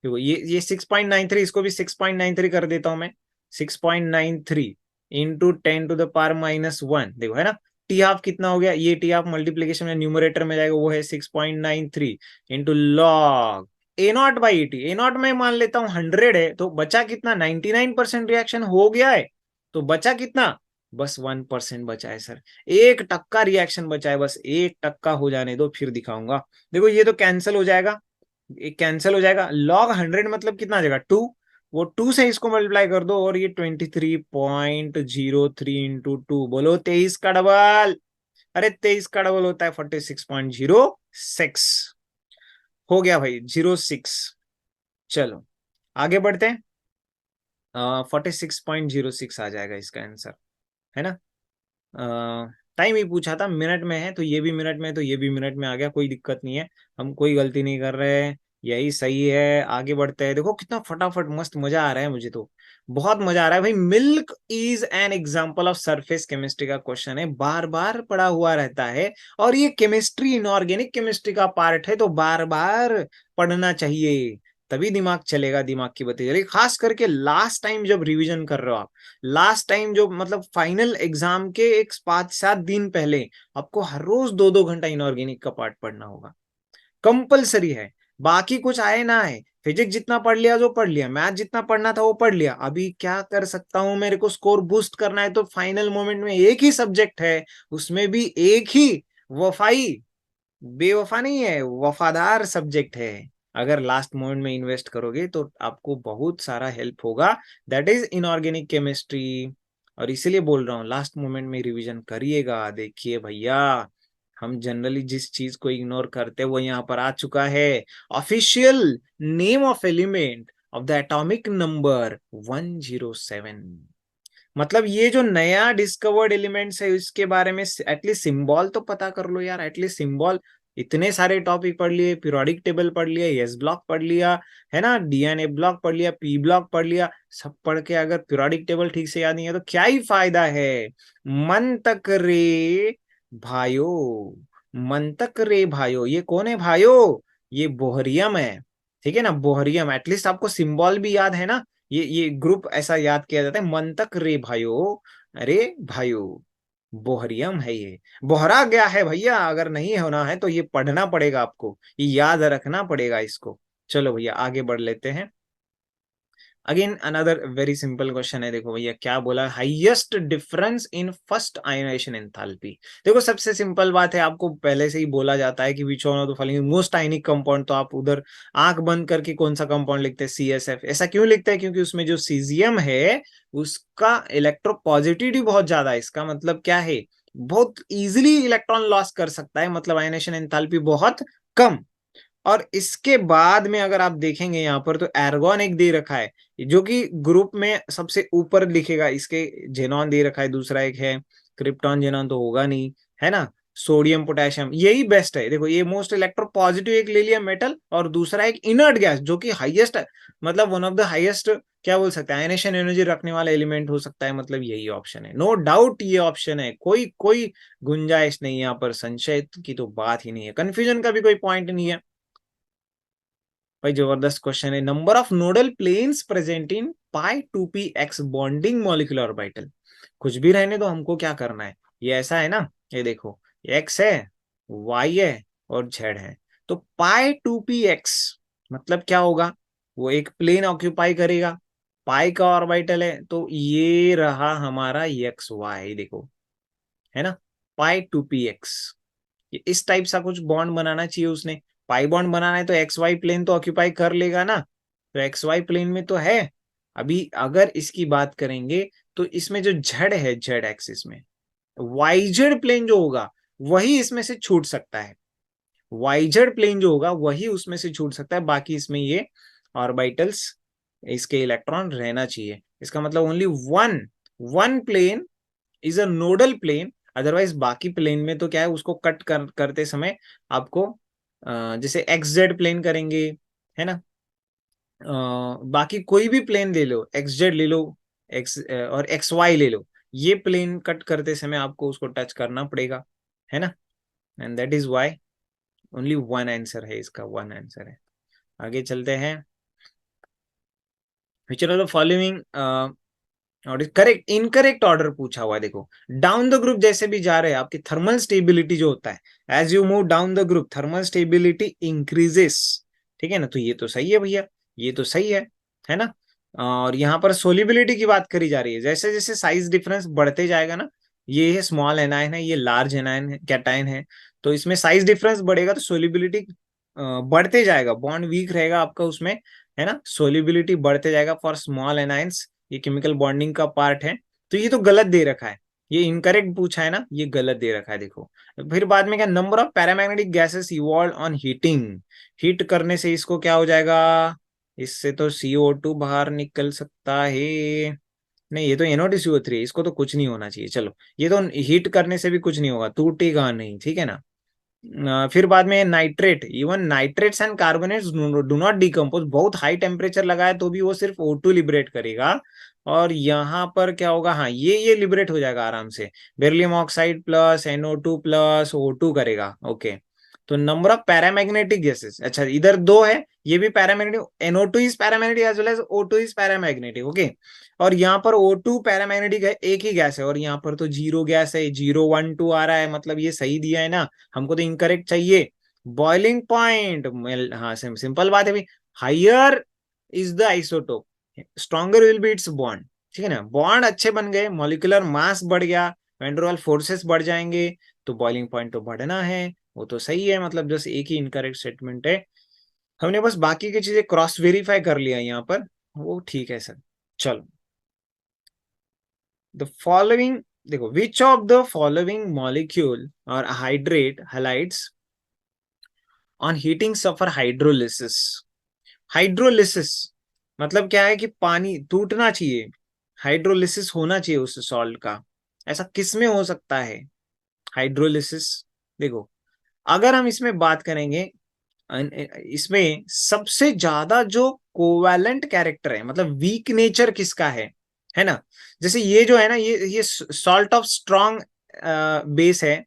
देखो ये 6.93, इसको भी 6.93 कर देता हूं मैं। 6.93 इंटू 10⁻⁻1, देखो है ना। टी हाफ कितना हो गया, ये टी हाफ मल्टीप्लीकेशन में न्यूमरेटर में जाएगा, वो है 6.93 इंटू लॉग A0/80। A0 में मान लेता हूँ 100 है, तो बचा कितना, 99% रिएक्शन हो गया है, तो बचा कितना, बस 1% बचा है सर। 1% रिएक्शन बचा है, बस 1% हो जाने दो, फिर दिखाऊंगा। देखो ये तो कैंसिल हो जाएगा, एक कैंसिल हो जाएगा। लॉग 100 मतलब कितना आ जाएगा, 2। वो 2 से इसको मल्टीप्लाई कर दो, और ये 23.03 इंटू 2, बोलो 23 का डबल। अरे 23 का डबल होता है 46.06। हो गया भाई 06। चलो आगे बढ़ते हैं। 46.06 आ जाएगा इसका आंसर, है ना। टाइम ही पूछा था, मिनट में है तो ये भी मिनट में है, तो ये भी मिनट में आ गया, कोई दिक्कत नहीं है। हम कोई गलती नहीं कर रहे हैं, यही सही है। आगे बढ़ते हैं। देखो कितना फटाफट, मस्त मजा आ रहा है मुझे तो, बहुत मजा आ रहा है भाई। Milk is an example of surface chemistry का क्वेश्चन है, बार बार पढ़ा हुआ रहता है, और ये केमिस्ट्री, इनऑर्गेनिक केमिस्ट्री का पार्ट है, तो बार बार पढ़ना चाहिए, तभी दिमाग चलेगा, दिमाग की बत्ती जलेगी। खास करके लास्ट टाइम जब रिवीजन कर रहे हो आप, लास्ट टाइम जो मतलब फाइनल एग्जाम के एक 5-7 दिन पहले, आपको हर रोज 2-2 घंटा इनऑर्गेनिक का पार्ट पढ़ना होगा, कंपलसरी है। बाकी कुछ आए ना आए, फिजिक्स जितना पढ़ लिया जो पढ़ लिया, मैथ जितना पढ़ना था वो पढ़ लिया। अभी क्या कर सकता हूं, मेरे को स्कोर बूस्ट करना है, तो फाइनल मोमेंट में एक ही सब्जेक्ट है, उसमें भी एक ही वफाई, बेवफा नहीं है, वफादार सब्जेक्ट है। अगर लास्ट मोमेंट में इन्वेस्ट करोगे तो आपको बहुत सारा हेल्प होगा, दैट इज इनऑर्गेनिक केमिस्ट्री। और इसीलिए बोल रहा हूँ लास्ट मोमेंट में रिवीजन करिएगा। देखिए भैया, हम जनरली जिस चीज को इग्नोर करते हैं वो यहाँ पर आ चुका है। Official name of element of the atomic number 107। मतलब ये जो नया डिस्कवर्ड एलिमेंट्स है इसके बारे में एटलीस्ट सिंबल तो पता कर लो यार, एटलीस्ट सिंबल। इतने सारे टॉपिक पढ़ लिए, पीरियोडिक टेबल पढ़ लिया, एस ब्लॉक पढ़ लिया, है ना, डीएनए ब्लॉक पढ़ लिया, पी ब्लॉक पढ़ लिया, सब पढ़ के अगर पीरियोडिक टेबल ठीक से याद नहीं है तो क्या ही फायदा है। मन तक रे भाइयो, मन तक रे भाइयो, ये कौन है भाइयो, ये बोहरियम है। ठीक है ना, बोहरियम। एटलीस्ट आपको सिंबल भी याद है ना, ये ग्रुप ऐसा याद किया जाता है, मंतक रे भाइयो। अरे भाइयो, बोहरियम है ये, बोहरा गया है भैया। अगर नहीं होना है तो ये पढ़ना पड़ेगा आपको, ये याद रखना पड़ेगा इसको। चलो भैया आगे बढ़ लेते हैं। Again another very simple question है। देखो भैया क्या बोला, highest difference in first ionization enthalpy. देखो सबसे सिंपल बात है, आपको पहले से ही बोला जाता है कि which one of the following most ionic compound, तो आप उधर आंख बंद करके कौन सा कंपाउंड लिखते हैं, CSF। ऐसा क्यों लिखते हैं, क्योंकि उसमें जो सीजियम है उसका इलेक्ट्रोपॉजिटिविटी बहुत ज्यादा है। इसका मतलब क्या है, बहुत इजिली इलेक्ट्रॉन लॉस कर सकता है, मतलब आयोनाइजेशन एंथैल्पी बहुत कम। और इसके बाद में अगर आप देखेंगे यहाँ पर, तो एर्गोन एक दे रखा है, जो कि ग्रुप में सबसे ऊपर लिखेगा, इसके जेनॉन दे रखा है, दूसरा एक है क्रिप्टॉन, जेनॉन तो होगा नहीं, है ना। सोडियम पोटेशियम यही बेस्ट है। देखो ये मोस्ट इलेक्ट्रो पॉजिटिव एक ले लिया मेटल, और दूसरा एक इनर्ट गैस जो कि हाईएस्ट है, मतलब वन ऑफ द हाईएस्ट, क्या बोल सकते हैं, आयनेशन एनर्जी रखने वाला एलिमेंट हो सकता है, मतलब यही ऑप्शन है, नो डाउट ये ऑप्शन है, कोई कोई गुंजाइश नहीं है यहाँ पर, संशय की तो बात ही नहीं है, कंफ्यूजन का भी कोई पॉइंट नहीं है भाई। जबरदस्त क्वेश्चन है। Number of nodal planes present in π2px bonding molecular orbital. कुछ भी रहने दो, हमको क्या करना है, ये ऐसा है ना, ये देखो, x है, y है, और z है। तो π2px मतलब क्या होगा, वो एक प्लेन ऑक्यूपाई करेगा, पाई का ऑर्बिटल है, तो ये रहा हमारा एक्स वाई, देखो, है ना, π2px। ये इस टाइप सा कुछ बॉन्ड बनाना चाहिए उसने। पाई बॉन्ड बनाना है तो एक्स वाई प्लेन तो ऑक्यूपाई कर लेगा ना, तो एक्स वाई प्लेन में तो है। अभी अगर इसकी बात करेंगे तो इसमें जो जेड है, जेड एक्सिस में वाई जेड प्लेन जो होगा वही इसमें से छूट सकता है, वाई जेड प्लेन जो होगा वही उसमें से छूट सकता है, बाकी इसमें ये ऑर्बिटल्स, इसके इलेक्ट्रॉन रहना चाहिए। इसका मतलब only one one plane is a nodal plane, otherwise बाकी प्लेन में तो क्या है, उसको करते समय आपको जैसे एक्स जेड प्लेन करेंगे, है ना, बाकी कोई भी प्लेन ले लो, एक्स जेड ले लो, एक्स और एक्स वाई ले लो, ये प्लेन कट करते समय आपको उसको टच करना पड़ेगा, है ना। And that is why only one answer है इसका, वन आंसर है। आगे चलते हैं। विच आर द फॉलोइंग और करेक्ट इनकरेक्ट ऑर्डर पूछा हुआ है। देखो डाउन द ग्रुप जैसे भी जा रहे हैं, आपकी थर्मल स्टेबिलिटी जो होता है, as you move down the group thermal stability increases. ठीक है ना, तो ये तो सही है भैया, ये तो सही है ना। और यहाँ पर सोलिबिलिटी की बात करी जा रही है, जैसे जैसे साइज डिफरेंस बढ़ते जाएगा ना, ये है स्मॉल एनायन है, ये लार्ज एनायन है, कैटायन है, तो इसमें साइज डिफरेंस बढ़ेगा तो सोलिबिलिटी बढ़ते जाएगा, बॉन्ड वीक रहेगा आपका उसमें, है ना, सोलिबिलिटी बढ़ते जाएगा फॉर स्मॉल एनायंस, ये केमिकल बॉन्डिंग का पार्ट है। तो ये तो गलत दे रखा है, ये इनकरेक्ट पूछा है ना, ये गलत दे रखा है। देखो फिर बाद में क्या, number of paramagnetic gases evolve on heating, heat करने से इसको क्या हो जाएगा, इससे तो CO2 बाहर निकल सकता है। नहीं ये तो NO2 CO3 है, इसको तो कुछ नहीं होना चाहिए। चलो ये तो हीट करने से भी कुछ नहीं होगा, टूटेगा नहीं, ठीक है ना। फिर बाद में nitrate, even nitrates and carbonates do not decompose, बहुत हाई टेम्परेचर लगाए तो भी वो सिर्फ O2 लिबरेट करेगा। और यहाँ पर क्या होगा, हाँ ये लिबरेट हो जाएगा आराम से, beryllium oxide plus NO2 plus O2 करेगा। ओके, तो नंबर ऑफ पैरामैग्नेटिक गैसेस, अच्छा इधर दो है, ये भी paramagnetic, NO2 is paramagnetic as well as O2 is paramagnetic. Okay, और यहाँ पर O2 पैरामैग्नेटिक है, एक ही गैस है, और यहाँ पर तो जीरो गैस है, 012 आ रहा है, मतलब ये सही दिया है ना, हमको तो इनकरेक्ट चाहिए। बॉइलिंग पॉइंट, हाँ सिंपल बात है भाई, higher is the isotope stronger will be its bond. ठीक है ना, बॉन्ड अच्छे बन गए, मॉलिक्यूलर मास बढ़ गया, वैन फोर्सेस बढ़ जाएंगे, तो बॉइलिंग पॉइंट तो बढ़ना है, वो तो सही है, मतलब जस्ट एक ही इनकरेक्ट स्टेटमेंट है। हमने बस बाकी की चीजें क्रॉस वेरीफाई कर लिया यहाँ पर, वो ठीक है सर। चलो द फॉलोइंग, देखो which of the following molecule are hydrate halides on heating suffer hydrolysis. Hydrolysis मतलब क्या है कि पानी टूटना चाहिए, हाइड्रोलिसिस होना चाहिए उस सॉल्ट का, ऐसा किस में हो सकता है हाइड्रोलिसिस। देखो अगर हम इसमें बात करेंगे, इसमें सबसे ज्यादा जो कोवैलेंट कैरेक्टर है, मतलब वीक नेचर किसका है ना, जैसे ये जो है ना, ये सॉल्ट ऑफ स्ट्रॉन्ग बेस है,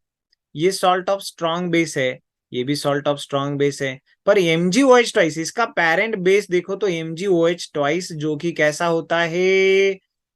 ये सॉल्ट ऑफ स्ट्रॉन्ग बेस है, ये भी सॉल्ट ऑफ स्ट्रॉन्ग बेस है, पर MgOH ट्वाइस इसका पेरेंट बेस देखो तो MgOH ट्वाइस जो कि कैसा होता है,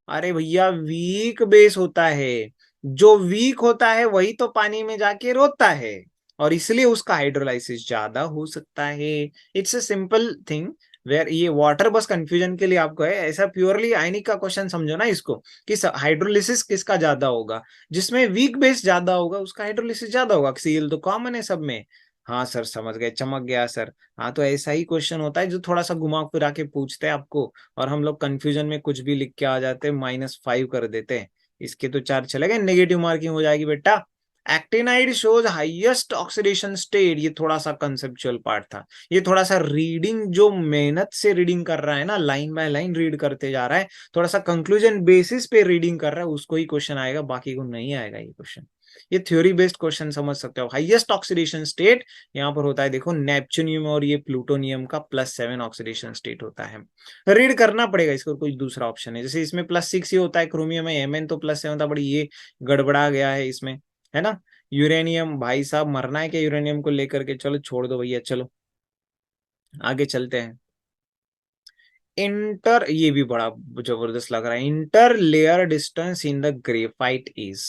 अरे भैया वीक बेस होता है, जो वीक होता है वही तो पानी में जाके रोता है, और इसलिए उसका हाइड्रोलाइसिस ज्यादा हो सकता है। It's a simple thing, where ये वाटर बस कंफ्यूजन के लिए आपको है, ऐसा प्योरली आयनिक का क्वेश्चन समझो ना इसको, कि हाइड्रोलिसिस किसका ज्यादा होगा, जिसमें वीक बेस ज्यादा होगा उसका हाइड्रोलिसिस ज्यादा होगा, सीएल तो कॉमन है सब में। हाँ सर समझ गए, चमक गया सर। हाँ तो ऐसा ही क्वेश्चन होता है जो थोड़ा सा घुमा फिरा के पूछते हैं आपको, और हम लोग कंफ्यूजन में कुछ भी लिख के आ जाते हैं, -5 कर देते हैं, इसके तो 4 चले गए, नेगेटिव मार्किंग हो जाएगी बेटा। Actinide shows highest oxidation state, ये थोड़ा सा कंसेप्चुअल पार्ट था, ये थोड़ा सा रीडिंग, जो मेहनत से रीडिंग कर रहा है ना, लाइन बाय लाइन रीड करते जा रहा है, थोड़ा सा कंक्लूजन बेसिस पे रीडिंग कर रहा है, उसको ही क्वेश्चन आएगा, बाकी को नहीं आएगा ये क्वेश्चन। ये थ्योरी बेस्ड क्वेश्चन समझ सकते हो। हाईएस्ट ऑक्सीडेशन स्टेट यहाँ पर होता है, देखो नेपच्यूनियम और ये प्लूटोनियम का +7 ऑक्सीडेशन स्टेट होता है, रीड करना पड़ेगा इसको, कोई दूसरा ऑप्शन है, जैसे इसमें +6 ही होता है, क्रोमियम में Mn तो +7 था, बड़ी ये गड़बड़ा गया है इसमें, है ना। यूरेनियम भाई साहब मरना है क्या यूरेनियम को लेकर के, चलो छोड़ दो भैया, चलो आगे चलते हैं। इंटर, ये भी बड़ा जबरदस्त लग रहा है, interlayer distance in the graphite is,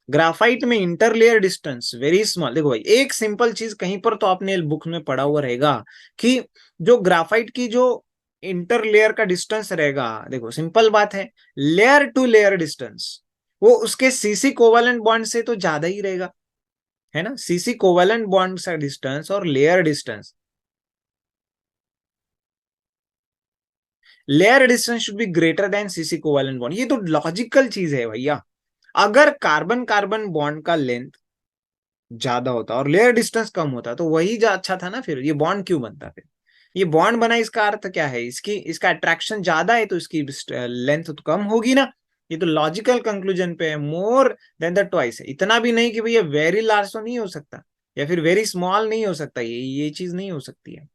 graphite में interlayer distance very small. देखो भाई एक सिंपल चीज कहीं पर तो आपने बुक में पढ़ा हुआ रहेगा, कि जो ग्राफाइट की जो इंटर लेयर का डिस्टेंस रहेगा, देखो सिंपल बात है, लेयर टू लेयर डिस्टेंस वो उसके सीसी कोवेलेंट बॉन्ड से तो ज्यादा ही रहेगा, है ना, सीसी कोवेलेंट बॉन्ड का डिस्टेंस और layer distance, layer distance should be greater than CC covalent bond, ये तो लॉजिकल चीज है भैया। अगर कार्बन कार्बन बॉन्ड का लेंथ ज्यादा होता और लेयर डिस्टेंस कम होता तो वही अच्छा था ना, फिर ये बॉन्ड क्यों बनता, फिर ये बॉन्ड बना, इसका अर्थ क्या है, इसकी इसका अट्रैक्शन ज्यादा है तो इसकी लेंथ तो कम होगी ना, ये तो लॉजिकल कंक्लूजन पे है, मोर देन द ट्वाइस है, इतना भी नहीं कि भैया वेरी लार्ज तो नहीं हो सकता, या फिर वेरी स्मॉल नहीं हो सकता, ये चीज नहीं हो सकती है,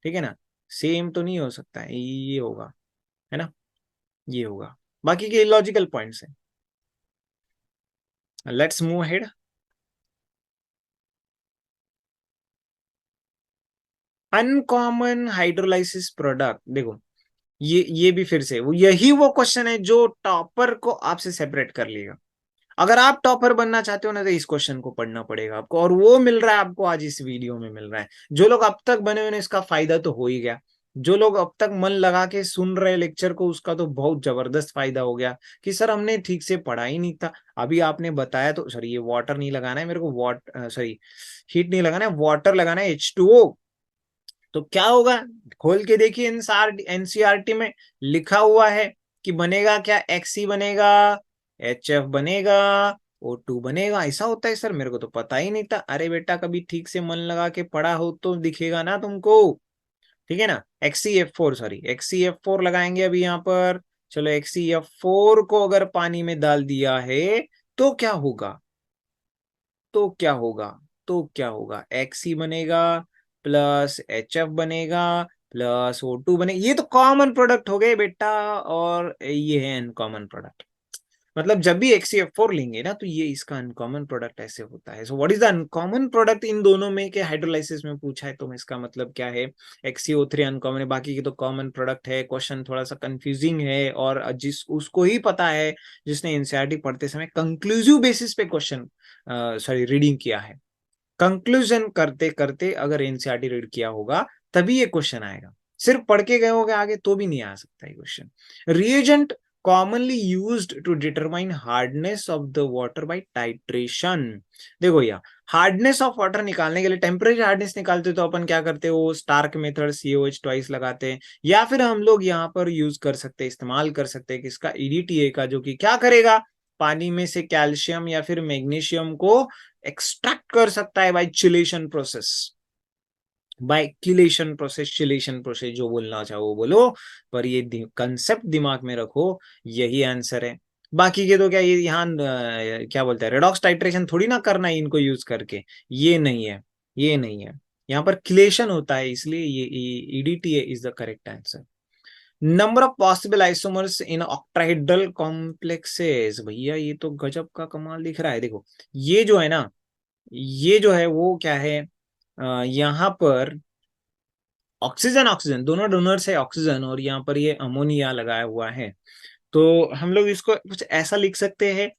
ठीक है ना, सेम तो नहीं हो सकता है, ये होगा, है ना, ये होगा, बाकी के लॉजिकल पॉइंट्स है। Let's move ahead. Uncommon hydrolysis product, देखो ये भी फिर से यही वो क्वेश्चन है जो टॉपर को आपसे सेपरेट कर लेगा। अगर आप टॉपर बनना चाहते हो ना तो इस क्वेश्चन को पढ़ना पड़ेगा आपको, और वो मिल रहा है आपको आज इस वीडियो में मिल रहा है। जो लोग अब तक बने हुए हैं इसका फायदा तो हो ही गया, जो लोग अब तक मन लगा के सुन रहे लेक्चर को उसका तो बहुत जबरदस्त फायदा हो गया कि सर हमने ठीक से पढ़ा ही नहीं था, अभी आपने बताया तो। सॉरी, ये वाटर नहीं लगाना है मेरे को, सॉरी हीट नहीं लगाना है, वाटर लगाना है H2O। तो क्या होगा, खोल के देखिए एनसीईआरटी में लिखा हुआ है कि बनेगा क्या, एक्सी बनेगा, HF बनेगा, O2 बनेगा। ऐसा होता है सर, मेरे को तो पता ही नहीं था। अरे बेटा कभी ठीक से मन लगा के पढ़ा हो तो दिखेगा ना तुमको, ठीक है ना। XeF4, सॉरी XeF4 लगाएंगे अभी यहाँ पर। चलो XeF4 को अगर पानी में डाल दिया है तो क्या होगा, तो क्या होगा, तो क्या होगा, एक्सी बनेगा प्लस HF बनेगा प्लस O2 बनेगा। ये तो कॉमन प्रोडक्ट हो गए बेटा, और ये है अनकॉमन प्रोडक्ट। मतलब जब भी XeF4 लेंगे ना तो ये इसका अनकॉमन प्रोडक्ट ऐसे होता है। So what is the uncommon product in दोनों में के हाइड्रोलाइसिस में पूछा है तो इसका मतलब क्या है, XeO3 अनकॉमन है, बाकी के तो कॉमन प्रोडक्ट है। क्वेश्चन थोड़ा सा कंफ्यूजिंग है, और जिस उसको ही पता है जिसने एनसीईआरटी पढ़ते समय कंक्लूसिव बेसिस पे क्वेश्चन सॉरी रीडिंग किया है, कंक्लूजन करते करते अगर एनसीईआरटी रीड किया होगा तभी ये क्वेश्चन आएगा। सिर्फ पढ़ के गए होगे आगे तो भी नहीं आ सकता ये question. Reagent commonly used to determine hardness of the water by titration। देखो भैया, हार्डनेस ऑफ वाटर निकालने के लिए टेम्परेचर हार्डनेस निकालते तो अपन क्या करते हो, स्टार्क मेथड COH ट्वाइस लगाते हैं, या फिर हम लोग यहाँ पर यूज कर सकते हैं, इस्तेमाल कर सकते हैं किसका, EDTA का, जो कि क्या करेगा, पानी में से कैल्शियम या फिर मैग्नीशियम को एक्सट्रैक्ट कर सकता है by chelation process, by chelation process, chelation process जो बोलना चाहो बोलो, पर ये कंसेप्ट दिमाग में रखो, यही आंसर है। बाकी के तो क्या, ये यहाँ क्या बोलते हैं, रेडॉक्स टाइट्रेशन थोड़ी ना करना है इनको यूज करके, ये नहीं है, ये नहीं है, यहाँ पर किलेशन होता है, इसलिए ये EDTA is the correct answer. Number of possible isomers in octahedral complexes, भैया ये तो गजब का कमाल दिख रहा है। देखो ये जो है ना, ये जो है वो क्या है, यहाँ पर ऑक्सीजन, ऑक्सीजन दोनों डोनर्स है ऑक्सीजन, और यहाँ पर ये अमोनिया लगाया हुआ है। तो हम लोग इसको कुछ ऐसा लिख सकते हैं,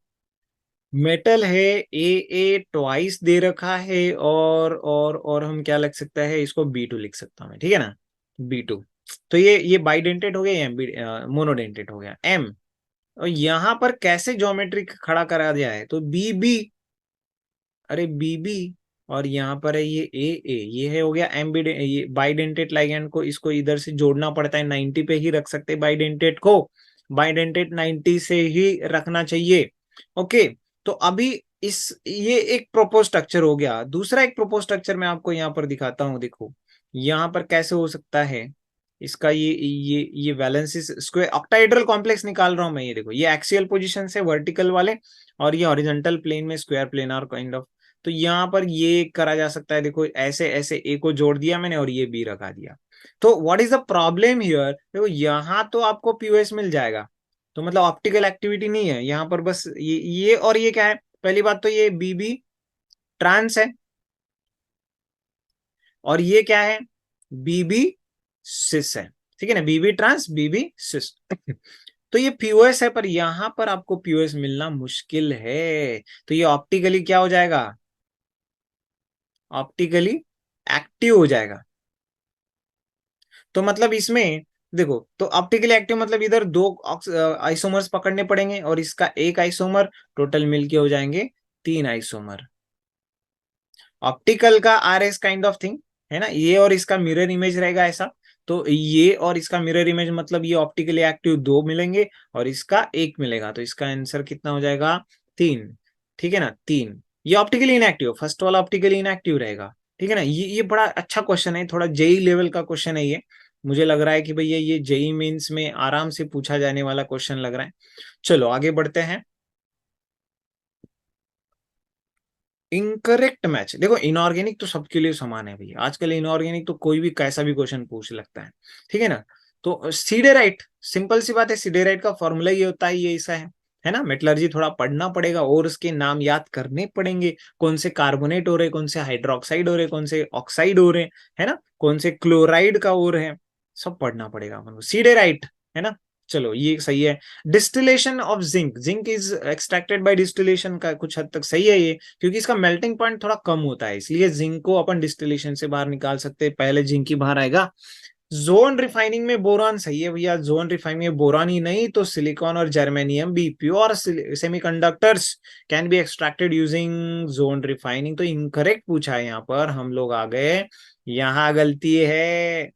मेटल है ए ट्वाइस दे रखा है, और हम क्या लिख सकते हैं इसको, B2 लिख सकता हूँ मैं, ठीक है ना, B2। तो ये बाइडेंटेट हो गया या मोनोडेंटेट हो गया M। और यहाँ पर कैसे ज्योमेट्री खड़ा करा दिया है, तो BB, अरे BB, और यहाँ पर है ये ए, ये है हो गया एम्बी, ये बाइडेंटेट लाइगैंड को इसको इधर से जोड़ना पड़ता है, 90 पे ही रख सकते हैं बाइडेंटेट को, बाइडेंटेट 90 से ही रखना चाहिए। ओके, तो अभी इस ये एक प्रोपोज स्ट्रक्चर हो गया। दूसरा एक प्रोपोज स्ट्रक्चर मैं आपको यहाँ पर दिखाता हूँ, देखो यहाँ पर कैसे हो सकता है इसका, ये वैलेंसी स्क्वायर ऑक्टाहेड्रल कॉम्प्लेक्स निकाल रहा हूं मैं, ये देखो ये एक्सियल पोजीशन से वर्टिकल वाले, और ये हॉरिजॉन्टल प्लेन में स्क्वायर प्लेनार काइंड ऑफ। तो यहाँ पर ये करा जा सकता है, देखो ऐसे ऐसे ए को जोड़ दिया मैंने और ये बी रखा दिया। तो what is the problem here, देखो यहाँ तो आपको पीओएस मिल जाएगा, तो मतलब ऑप्टिकल एक्टिविटी नहीं है यहाँ पर, बस ये और ये क्या है, पहली बात तो ये बीबी ट्रांस है, और ये क्या है, बीबी सिस है, ठीक है ना, बीबी ट्रांस बीबी सिस। तो ये पीओएस है, पर यहां पर आपको पीओएस मिलना मुश्किल है, तो ये ऑप्टिकली क्या हो जाएगा, ऑप्टिकली एक्टिव हो जाएगा। तो मतलब इसमें देखो, तो ऑप्टिकली एक्टिव मतलब इधर दो आइसोमर्स पकड़ने पड़ेंगे, और इसका एक आइसोमर, टोटल मिलके हो जाएंगे 3 आइसोमर। ऑप्टिकल का RS काइंड ऑफ थिंग है ना, ये और इसका मिरर इमेज रहेगा ऐसा। तो ये और इसका मिरर इमेज मतलब ये ऑप्टिकली एक्टिव 2 मिलेंगे और इसका 1 मिलेगा, तो इसका आंसर कितना हो जाएगा, 3, ठीक है ना, 3। ये ऑप्टिकली इनएक्टिव, फर्स्ट वाला ऑप्टिकली इनएक्टिव रहेगा, ठीक है ना। ये बड़ा अच्छा क्वेश्चन है, थोड़ा जेई लेवल का क्वेश्चन है ये, मुझे लग रहा है कि भैया ये जेई मेंस में आराम से पूछा जाने वाला क्वेश्चन लग रहा है। चलो आगे बढ़ते हैं। इनकरेक्ट मैच, देखो इनऑर्गेनिक तो सबके लिए समान है भैया, आजकल इनऑर्गेनिक तो कोई भी कैसा भी क्वेश्चन पूछ लगता है, ठीक है ना। तो सीडेराइट, सिंपल सी बात है, सीडेराइट का फॉर्मूला ये होता है, ये ऐसा है ना। मेटलर्जी थोड़ा पढ़ना पड़ेगा और उसके नाम याद करने पड़ेंगे, कौन से कार्बोनेट हो रहे, कौन से हाइड्रोक्साइड हो रहे, कौन से ऑक्साइड हो रहे, है ना, कौन से क्लोराइड का और है, सब पढ़ना पड़ेगा अपन को, सीधे राइट, है ना। चलो ये सही है। Distillation of zinc, zinc is extracted bye distillation, का कुछ हद तक सही है ये, क्योंकि इसका मेल्टिंग पॉइंट थोड़ा कम होता है, इसलिए जिंक को अपन डिस्टिलेशन से बाहर निकाल सकते हैं, पहले जिंक ही बाहर आएगा। जोन रिफाइनिंग में बोरान सही है भैया, जोन रिफाइनिंग में बोरान ही नहीं तो सिलिकॉन और जर्मेनियम भी, pure semiconductors can be extracted using zone refining. तो इनकरेक्ट पूछा है यहाँ पर, हम लोग आ गए, यहाँ गलती है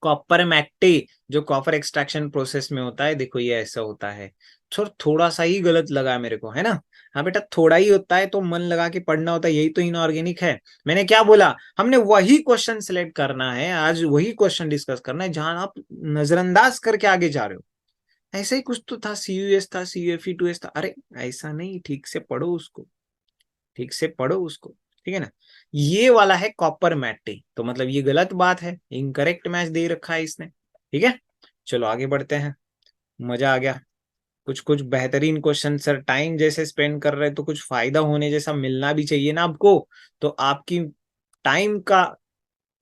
कॉपर मैक्टी, जो कॉपर एक्सट्रैक्शन प्रोसेस में होता है, देखो ये ऐसा होता है। थोड़ा सा ही गलत लगा मेरे को, है ना। हाँ बेटा, थोड़ा ही होता है तो मन लगा के पढ़ना होता है, यही तो इनऑर्गेनिक है। मैंने क्या बोला, हमने वही क्वेश्चन सिलेक्ट करना है आज, वही क्वेश्चन डिस्कस करना है जहां आप नजरअंदाज करके आगे जा रहे हो। ऐसा ही कुछ तो था, CUS था, CUFE2S था, अरे ऐसा नहीं, ठीक से पढ़ो उसको, ठीक से पढ़ो उसको, ठीक है ना। ये वाला है कॉपर मैटी, तो मतलब ये गलत बात है, इनकरेक्ट मैच दे रखा है इसने, ठीक है। चलो आगे बढ़ते हैं, मजा आ गया। कुछ कुछ बेहतरीन क्वेश्चन सर, टाइम जैसे स्पेंड कर रहे तो कुछ फायदा होने जैसा मिलना भी चाहिए ना आपको। तो आपकी टाइम का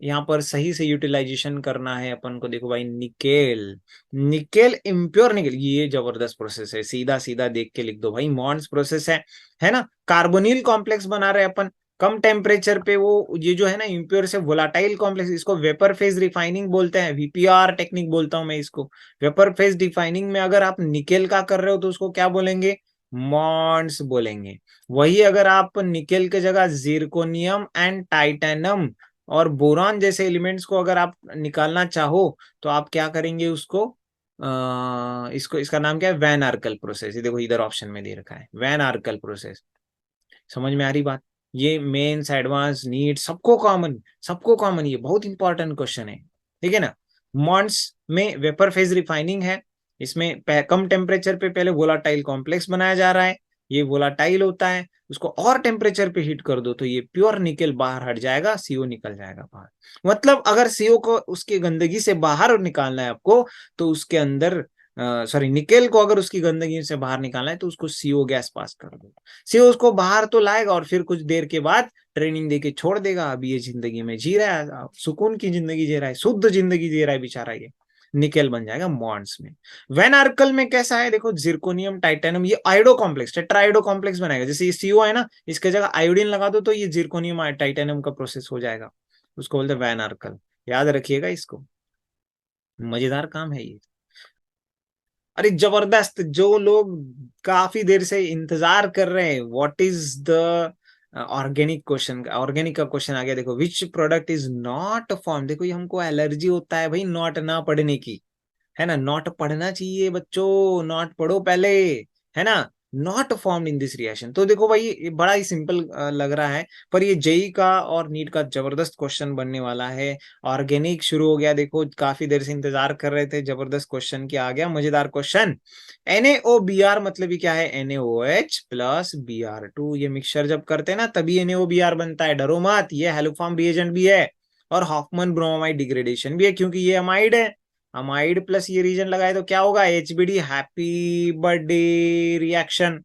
यहाँ पर सही से यूटिलाइजेशन करना है अपन को। देखो भाई, निकेल, निकेल इम्प्योर निकेल, ये जबरदस्त प्रोसेस है, सीधा सीधा देख के लिख दो भाई, मॉन्स प्रोसेस है ना। कार्बोनिल कॉम्प्लेक्स बना रहे हैं अपन कम टेम्परेचर पे, वो ये जो है ना इम्प्योर से वोलाटाइल कॉम्प्लेक्स, इसको वेपर फेज रिफाइनिंग बोलते हैं, VPR टेक्निक बोलता हूं मैं इसको। वेपर फेज रिफाइनिंग में अगर आप निकेल का कर रहे हो तो उसको क्या बोलेंगे, मॉन्ड्स बोलेंगे। वही अगर आप निकेल के जगह जिरकोनियम एंड टाइटेनम और बोरान जैसे एलिमेंट्स को अगर आप निकालना चाहो तो आप क्या करेंगे उसको, इसको, इसका नाम क्या है, वैन आर्कल प्रोसेस। ये देखो इधर ऑप्शन में दे रखा है, वैन आर्कल प्रोसेस। समझ में आ रही बात। ये मेंस एडवांस नीट सबको कॉमन, सबको कॉमन, ये बहुत इंपॉर्टेंट क्वेश्चन है, ठीक है ना। मॉन्स में वेपर फेज रिफाइनिंग है, इसमें कम टेम्परेचर पे पहले वोलाटाइल कॉम्प्लेक्स बनाया जा रहा है, ये वोलाटाइल होता है, उसको और टेम्परेचर पे हीट कर दो तो ये प्योर निकल बाहर हट जाएगा, CO निकल जाएगा बाहर। मतलब अगर CO को उसकी गंदगी से बाहर निकालना है आपको, तो उसके अंदर सॉरी, निकेल को अगर उसकी गंदगी से बाहर निकालना है तो उसको CO गैस पास कर दो। CO उसको बाहर तो लाएगा और फिर कुछ देर के बाद ट्रेनिंग देके छोड़ देगा, अभी ये जिंदगी में जी रहा है, सुकून की जिंदगी जी रहा है, शुद्ध जिंदगी जी रहा है बेचारा, ये निकेल बन जाएगा मॉन्ड्स में। वेन आर्कल में कैसा है, देखो जिरकोनियम टाइटेनियम, ये आयोडो कॉम्प्लेक्स, टेट्राइडो कॉम्प्लेक्स बनाएगा, जैसे ये CO है ना, इसके जगह आयोडीन लगा दो तो ये जिरकोनियम टाइटेनियम का प्रोसेस हो जाएगा, उसको बोलते हैं वैन आर्कल। याद रखिएगा इसको, मजेदार काम है ये। अरे जबरदस्त, जो लोग काफी देर से इंतजार कर रहे हैं, what is the organic question, organic का क्वेश्चन आ गया। देखो, which product is not form, देखो ये हमको एलर्जी होता है भाई नॉट ना पढ़ने की, है ना। नॉट पढ़ना चाहिए बच्चों, नॉट पढ़ो पहले, है ना। Not formed in this reaction, तो देखो भाई ये बड़ा ही सिंपल लग रहा है, पर ये जेई का और नीट का जबरदस्त क्वेश्चन बनने वाला है। ऑर्गेनिक शुरू हो गया, देखो काफी देर से इंतजार कर रहे थे, जबरदस्त क्वेश्चन की आ गया, मजेदार क्वेश्चन। NaOBr मतलब ये क्या है, NaOH प्लस Br2, ये मिक्सचर जब करते हैं ना तभी NaOBr बनता है, डरो मत, ये हेलोफॉर्म रिएजेंट भी है और हॉफमैन ब्रोमाइड डिग्रेडेशन भी है, क्योंकि ये अमाइड है। अमाइड प्लस ये रीजन लगाए तो क्या होगा, HBD, happy birthday reaction.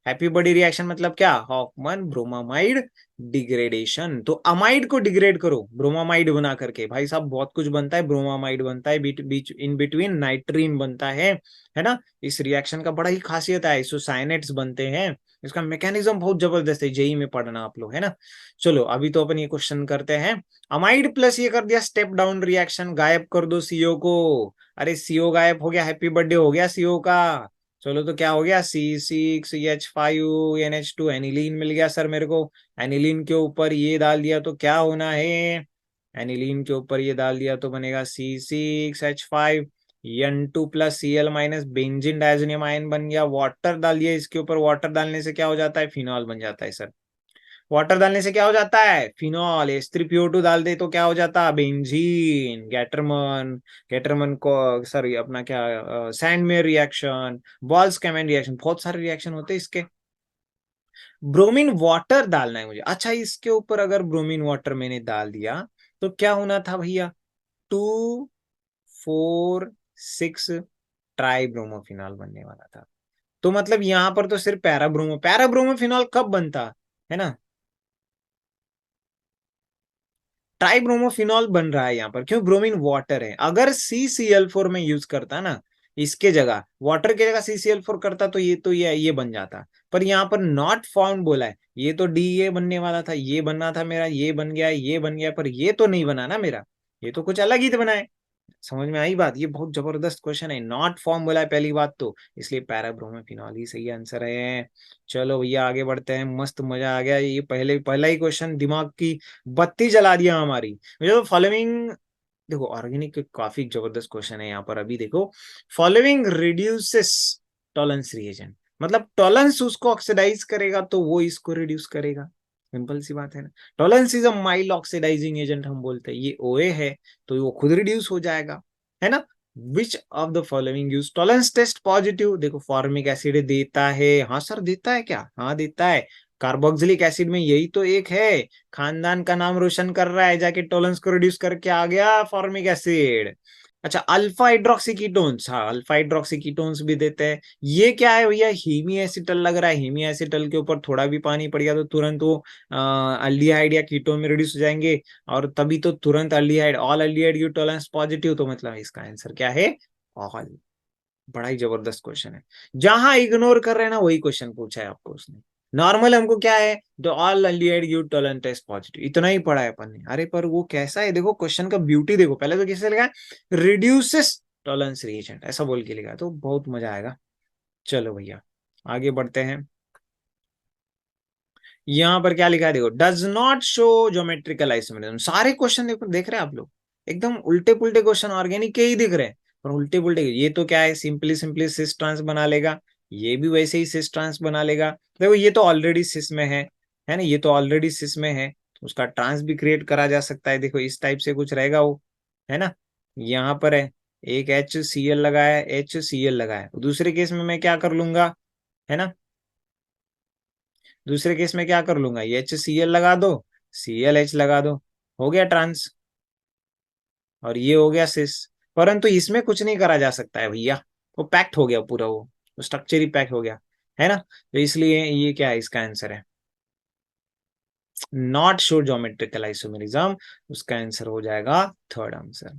Happy body reaction मतलब क्या, हॉफमैन ब्रोमामाइड डिग्रेडेशन। तो अमाइड को डिग्रेड करो ब्रोमामाइड बना करके, भाई साहब बहुत कुछ बनता है, ब्रोमामाइड बनता है, बीच बीच इन बिटवीन नाइट्रीन बनता है ना। इस रिएक्शन का बड़ा ही खासियत है, आइसोसाइनेट्स बनते हैं, इसका मैकेनिज्म बहुत जबरदस्त है, जेई में पढ़ना आप लोग, है ना। चलो अभी तो अपन ये क्वेश्चन करते हैं। अमाइड प्लस ये कर दिया स्टेप डाउन रिएक्शन, गायब कर दो CO को, अरे CO गायब हो गया, हैप्पी बर्थडे हो गया CO का। चलो तो क्या हो गया, C6H5NH2, एनिलीन मिल गया सर मेरे को। एनिलीन के ऊपर ये डाल दिया तो क्या होना है, एनिलीन के ऊपर ये डाल दिया तो बनेगा C6H5N2 plus Cl minus, benzene diazonium ion बन गया। वाटर डाल दिया इसके ऊपर, वाटर डालने से क्या हो जाता है, फिनॉल बन जाता है सर। वाटर डालने से क्या हो जाता है, फिनॉल। H3PO2 डाल दे तो क्या हो जाता है, बेंजीन। गैटरमन, गैटरमन को सॉरी अपना क्या, सैंडमेयर रिएक्शन, बॉल्स-कैमन रिएक्शन, बहुत सारे रिएक्शन होते हैं इसके। ब्रोमीन वाटर डालना है मुझे, अच्छा इसके ऊपर अगर ब्रोमीन वाटर मैंने डाल दिया तो क्या होना था भैया, 2 4 6 ट्राई ब्रोमोफिनॉल बनने वाला था। तो मतलब यहां पर तो सिर्फ पैराब्रोमोफिनॉल कब बनता, है ना। ट्राइब्रोमोफिनॉल बन रहा है यहाँ पर, क्यों? ब्रोमीन वाटर है। अगर CCl4 में यूज करता ना, इसके जगह वाटर की जगह CCl4 करता तो ये बन जाता। पर यहाँ पर नॉट फाउंड बोला है, ये तो DA बनने वाला था, ये बनना था मेरा, ये बन गया, ये बन गया, पर ये तो नहीं बना ना मेरा, ये तो कुछ अलग ही तो बना है। समझ में आई बात? ये बहुत जबरदस्त क्वेश्चन है। नॉट फॉर्म बोला है पहली बात तो, इसलिए पैराब्रोमोफिनॉल ही सही आंसर है। चलो भैया आगे बढ़ते हैं, मस्त मजा आ गया। ये पहला ही क्वेश्चन दिमाग की बत्ती जला दिया हमारी। मुझे तो फॉलोइंग, देखो ऑर्गेनिक काफी जबरदस्त क्वेश्चन है यहाँ पर। अभी देखो, फॉलोइंग रिड्यूसेस टॉलरेंस रिएजेंट, मतलब टॉलरेंस उसको ऑक्सीडाइज करेगा तो वो इसको रिड्यूस करेगा। सिंपल सी बात है ना। Tollens is a mild oxidising agent हम बोलते हैं, ये OA है तो वो खुद रिड्यूस हो जाएगा, है ना। Which of the following use Tollens test positive? देखो फॉर्मिक एसिड देता है, हाँ सर देता है क्या? हाँ देता है। कार्बोक्सिलिक एसिड में यही तो एक है, खानदान का नाम रोशन कर रहा है, जाके टॉलरेंस को रिड्यूस करके आ गया फॉर्मिक एसिड। अच्छा, अल्फा हाइड्रोक्सी कीटोन्स, हाँ अल्फा हाइड्रोक्सी कीटोन्स भी देते हैं। ये क्या है भैया? हीमी एसिटल लग रहा है। हीमी एसिटल के ऊपर थोड़ा भी पानी पड़ गया तो तुरंत वो अल्डिहाइड या कीटोन में रिड्यूस हो जाएंगे, और तभी तो तुरंत aldehyde, all aldehyde give tolerance positive. तो मतलब इसका आंसर क्या है? ऑल। बड़ा ही जबरदस्त क्वेश्चन है। जहां इग्नोर कर रहे हैं ना, वही क्वेश्चन पूछा है आपको उसने। नॉर्मल हमको क्या है, the all aldehyde give Tollens test positive, इतना ही पढ़ा है अपन ने। अरे पर वो कैसा है, देखो क्वेश्चन का ब्यूटी देखो। पहले तो कैसे लिखा है, रिड्यूसेस टॉलरेंस रिएजेंट, ऐसा बोल के लिखा है, तो बहुत मजा आएगा। चलो भैया आगे बढ़ते हैं। यहाँ पर क्या लिखा है देखो, does not show geometrical isomerism. सारे क्वेश्चन देखो, देख रहे हैं आप लोग, एकदम उल्टे पुल्टे क्वेश्चन ऑर्गेनिक के ही दिख रहे हैं, पर उल्टे पुल्टे। ये तो क्या है, सिंपली सिंपली सिस ट्रांस बना लेगा, ये भी वैसे ही सिस ट्रांस बना लेगा। देखो ये तो ऑलरेडी सिस में है ना, ये तो ऑलरेडी सिस में है, तो उसका ट्रांस भी क्रिएट करा जा सकता है। देखो इस टाइप से कुछ रहेगा वो, है ना। यहाँ पर है एक HCl लगाया है, HCl लगाया है। दूसरे केस में मैं क्या कर लूंगा, है ना, दूसरे केस में क्या कर लूंगा, ये HCl लगा दो, ClH लगा दो, हो गया ट्रांस, और ये हो गया सिस। परंतु इसमें कुछ नहीं करा जा सकता है भैया, वो पैक्ट हो गया पूरा, वो स्ट्रक्चर ही पैक हो गया, है ना। तो इसलिए ये क्या है, इसका आंसर है नॉट शो ज्योमेट्रिकल आइसोमेरिज्म, उसका आंसर हो जाएगा थर्ड आंसर।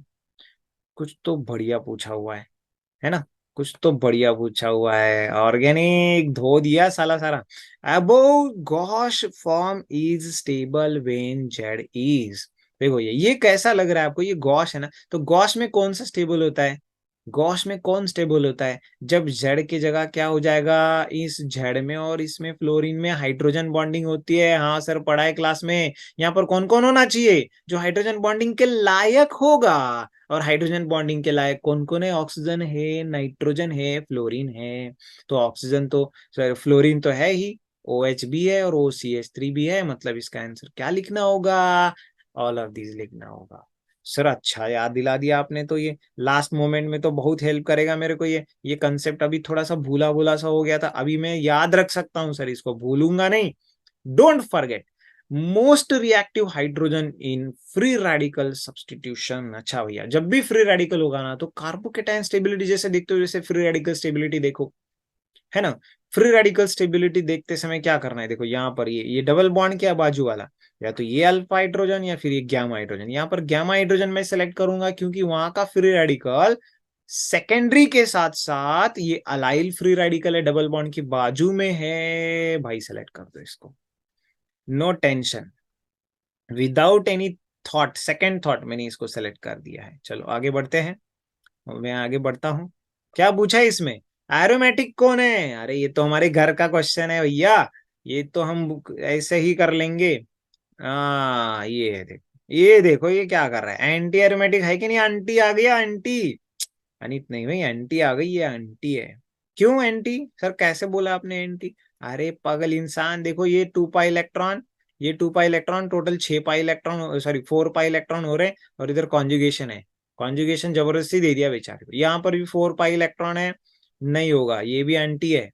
कुछ तो बढ़िया पूछा हुआ है ना, कुछ तो बढ़िया पूछा हुआ है। ऑर्गेनिक धो दिया साला सारा। अबो gauche form is stable when Z is. देखो ये कैसा लग रहा है आपको? ये गॉश है ना, तो गॉश में कौन सा स्टेबल होता है? गॉश में कौन स्टेबल होता है? जब जेड की जगह क्या हो जाएगा, इस जेड में और इसमें फ्लोरीन में हाइड्रोजन बॉन्डिंग होती है। हाँ सर पढ़ा है क्लास में। यहाँ पर कौन कौन होना चाहिए? जो हाइड्रोजन बॉन्डिंग के लायक होगा। और हाइड्रोजन बॉन्डिंग के लायक कौन कौन है? ऑक्सीजन है, नाइट्रोजन है, फ्लोरीन है। तो ऑक्सीजन तो, सॉरी फ्लोरीन तो है ही, OH भी है और OCH3 भी है। मतलब इसका आंसर क्या लिखना होगा? ऑल ऑफ दीज लिखना होगा। सर अच्छा याद दिला दिया आपने, तो ये लास्ट मोमेंट में तो बहुत हेल्प करेगा मेरे को। ये कंसेप्ट अभी थोड़ा सा भूला भूला सा हो गया था, अभी मैं याद रख सकता हूँ सर, इसको भूलूंगा नहीं। Don't forget most reactive hydrogen in free radical substitution. अच्छा भैया, जब भी फ्री रेडिकल होगा ना, तो कार्बोकेटाइन स्टेबिलिटी जैसे देखते हो, जैसे फ्री रेडिकल स्टेबिलिटी देखो, है ना। फ्री रेडिकल स्टेबिलिटी देखते समय क्या करना है, देखो यहाँ पर ये डबल बॉन्ड क्या बाजू वाला, या तो ये अल्फा हाइड्रोजन या फिर ये गैमा हाइड्रोजन। यहाँ पर गैमा हाइड्रोजन मैं सेलेक्ट करूंगा, क्योंकि वहां का फ्री रेडिकल सेकेंडरी के साथ साथ ये अलाइल फ्री रेडिकल है, डबल बॉन्ड की बाजू में है। भाई सेलेक्ट कर दो इसको, no tension, without any thought, second thought मैंने इसको सेलेक्ट कर दिया है। चलो आगे बढ़ते हैं, मैं आगे बढ़ता हूँ। क्या पूछा है इसमें? एरोमेटिक कौन है? अरे ये तो हमारे घर का क्वेश्चन है भैया, ये तो हम ऐसे ही कर लेंगे। ये देखो, ये देखो ये क्या कर रहा है, एंटी एरोमेटिक है कि नहीं? आंटी आ गया, आंटी। अनित नहीं भाई, आंटी आ गई है, आंटी है। क्यों एंटी सर, कैसे बोला आपने एंटी? अरे पागल इंसान, देखो ये 2 पाई इलेक्ट्रॉन, ये 2 pi electron, total 6 pi electron, sorry 4 pi electron हो रहे हैं, और इधर कॉन्जुगेशन है। कॉन्जुगेशन जबरदस्ती दे दिया बेचारे को। यहाँ पर भी 4 पाई इलेक्ट्रॉन है, नहीं होगा, ये भी एंटी है।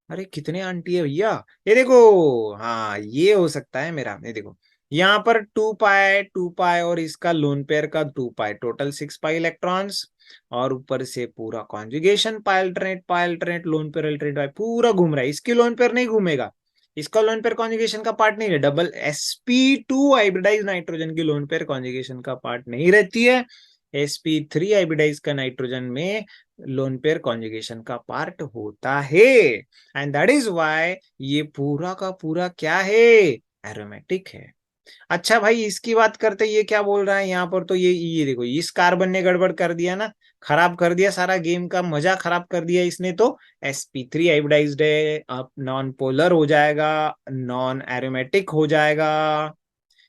अरे कितने आंटी है भैया, ये देखो, हाँ ये हो सकता है मेरा। ये देखो यहाँ पर 2 पाई 2 पाई और इसका लोन पेयर का 2 पाई, टोटल 6 पाई इलेक्ट्रॉन्स, और ऊपर से पूरा कॉन्जुगेशन पाई अल्टरनेट लोन पेयर अल्टरनेट पाई पूरा घूम रहा है। इसकी लोन पेयर नहीं घूमेगा, इसका लोन पेयर कॉन्जुगेशन का पार्ट नहीं है। डबल sp2 हाइब्रिडाइज नाइट्रोजन की लोन पेयर कॉन्जुगेशन का पार्ट नहीं रहती है। sp3 हाइब्रिडाइज का नाइट्रोजन में लोन पेयर कॉन्जुगेशन का पार्ट होता है, एंड दैट इज व्हाई ये पूरा का पूरा क्या है, एरोमेटिक है। अच्छा भाई, इसकी बात करते, ये क्या बोल रहा है यहाँ पर, तो ये देखो, इस कार्बन ने गड़बड़ कर दिया ना, खराब कर दिया, सारा गेम का मजा खराब कर दिया इसने। तो sp3 हाइब्रिडाइज्ड है, अब नॉन पोलर हो जाएगा, नॉन एरोमेटिक हो जाएगा,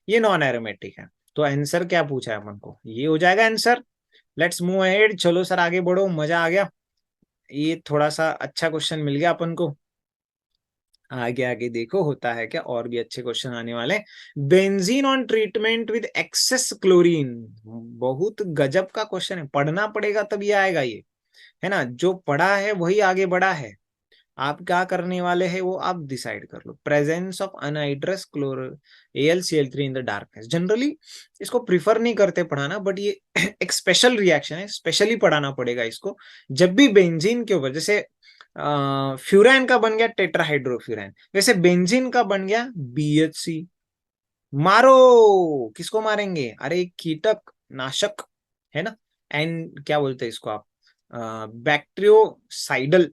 ये नॉन एरोमेटिक है। तो आंसर क्या पूछा है अपन को, ये हो जाएगा आंसर। लेट्स मूव अहेड, चलो सर आगे बढ़ो, मजा आ गया, ये थोड़ा सा अच्छा क्वेश्चन मिल गया अपन को। आगे आगे देखो होता है क्या, और भी अच्छे क्वेश्चन आने वाले। Benzene on treatment with excess chlorine, बहुत गजब का क्वेश्चन है, पढ़ना पड़ेगा तभी आएगा ये, है ना। जो पढ़ा है वही आगे बढ़ा है, आप क्या करने वाले हैं वो आप डिसाइड कर लो। प्रेजेंस ऑफ अनहाइड्रस क्लोर AlCl3 in the darkness, generally इसको प्रिफर नहीं करते पढ़ाना, बट ये एक स्पेशल रिएक्शन है, स्पेशली पढ़ाना पड़ेगा इसको। जब भी बेंजीन के ऊपर, जैसे फ्यूरान का बन गया टेट्राहाइड्रोफ्यूरान, वैसे बेंजीन का बन गया BHC, मारो, किसको मारेंगे, अरे कीटक नाशक, है ना। एंड क्या बोलते हैं इसको आप, बैक्टीरियोसाइडल,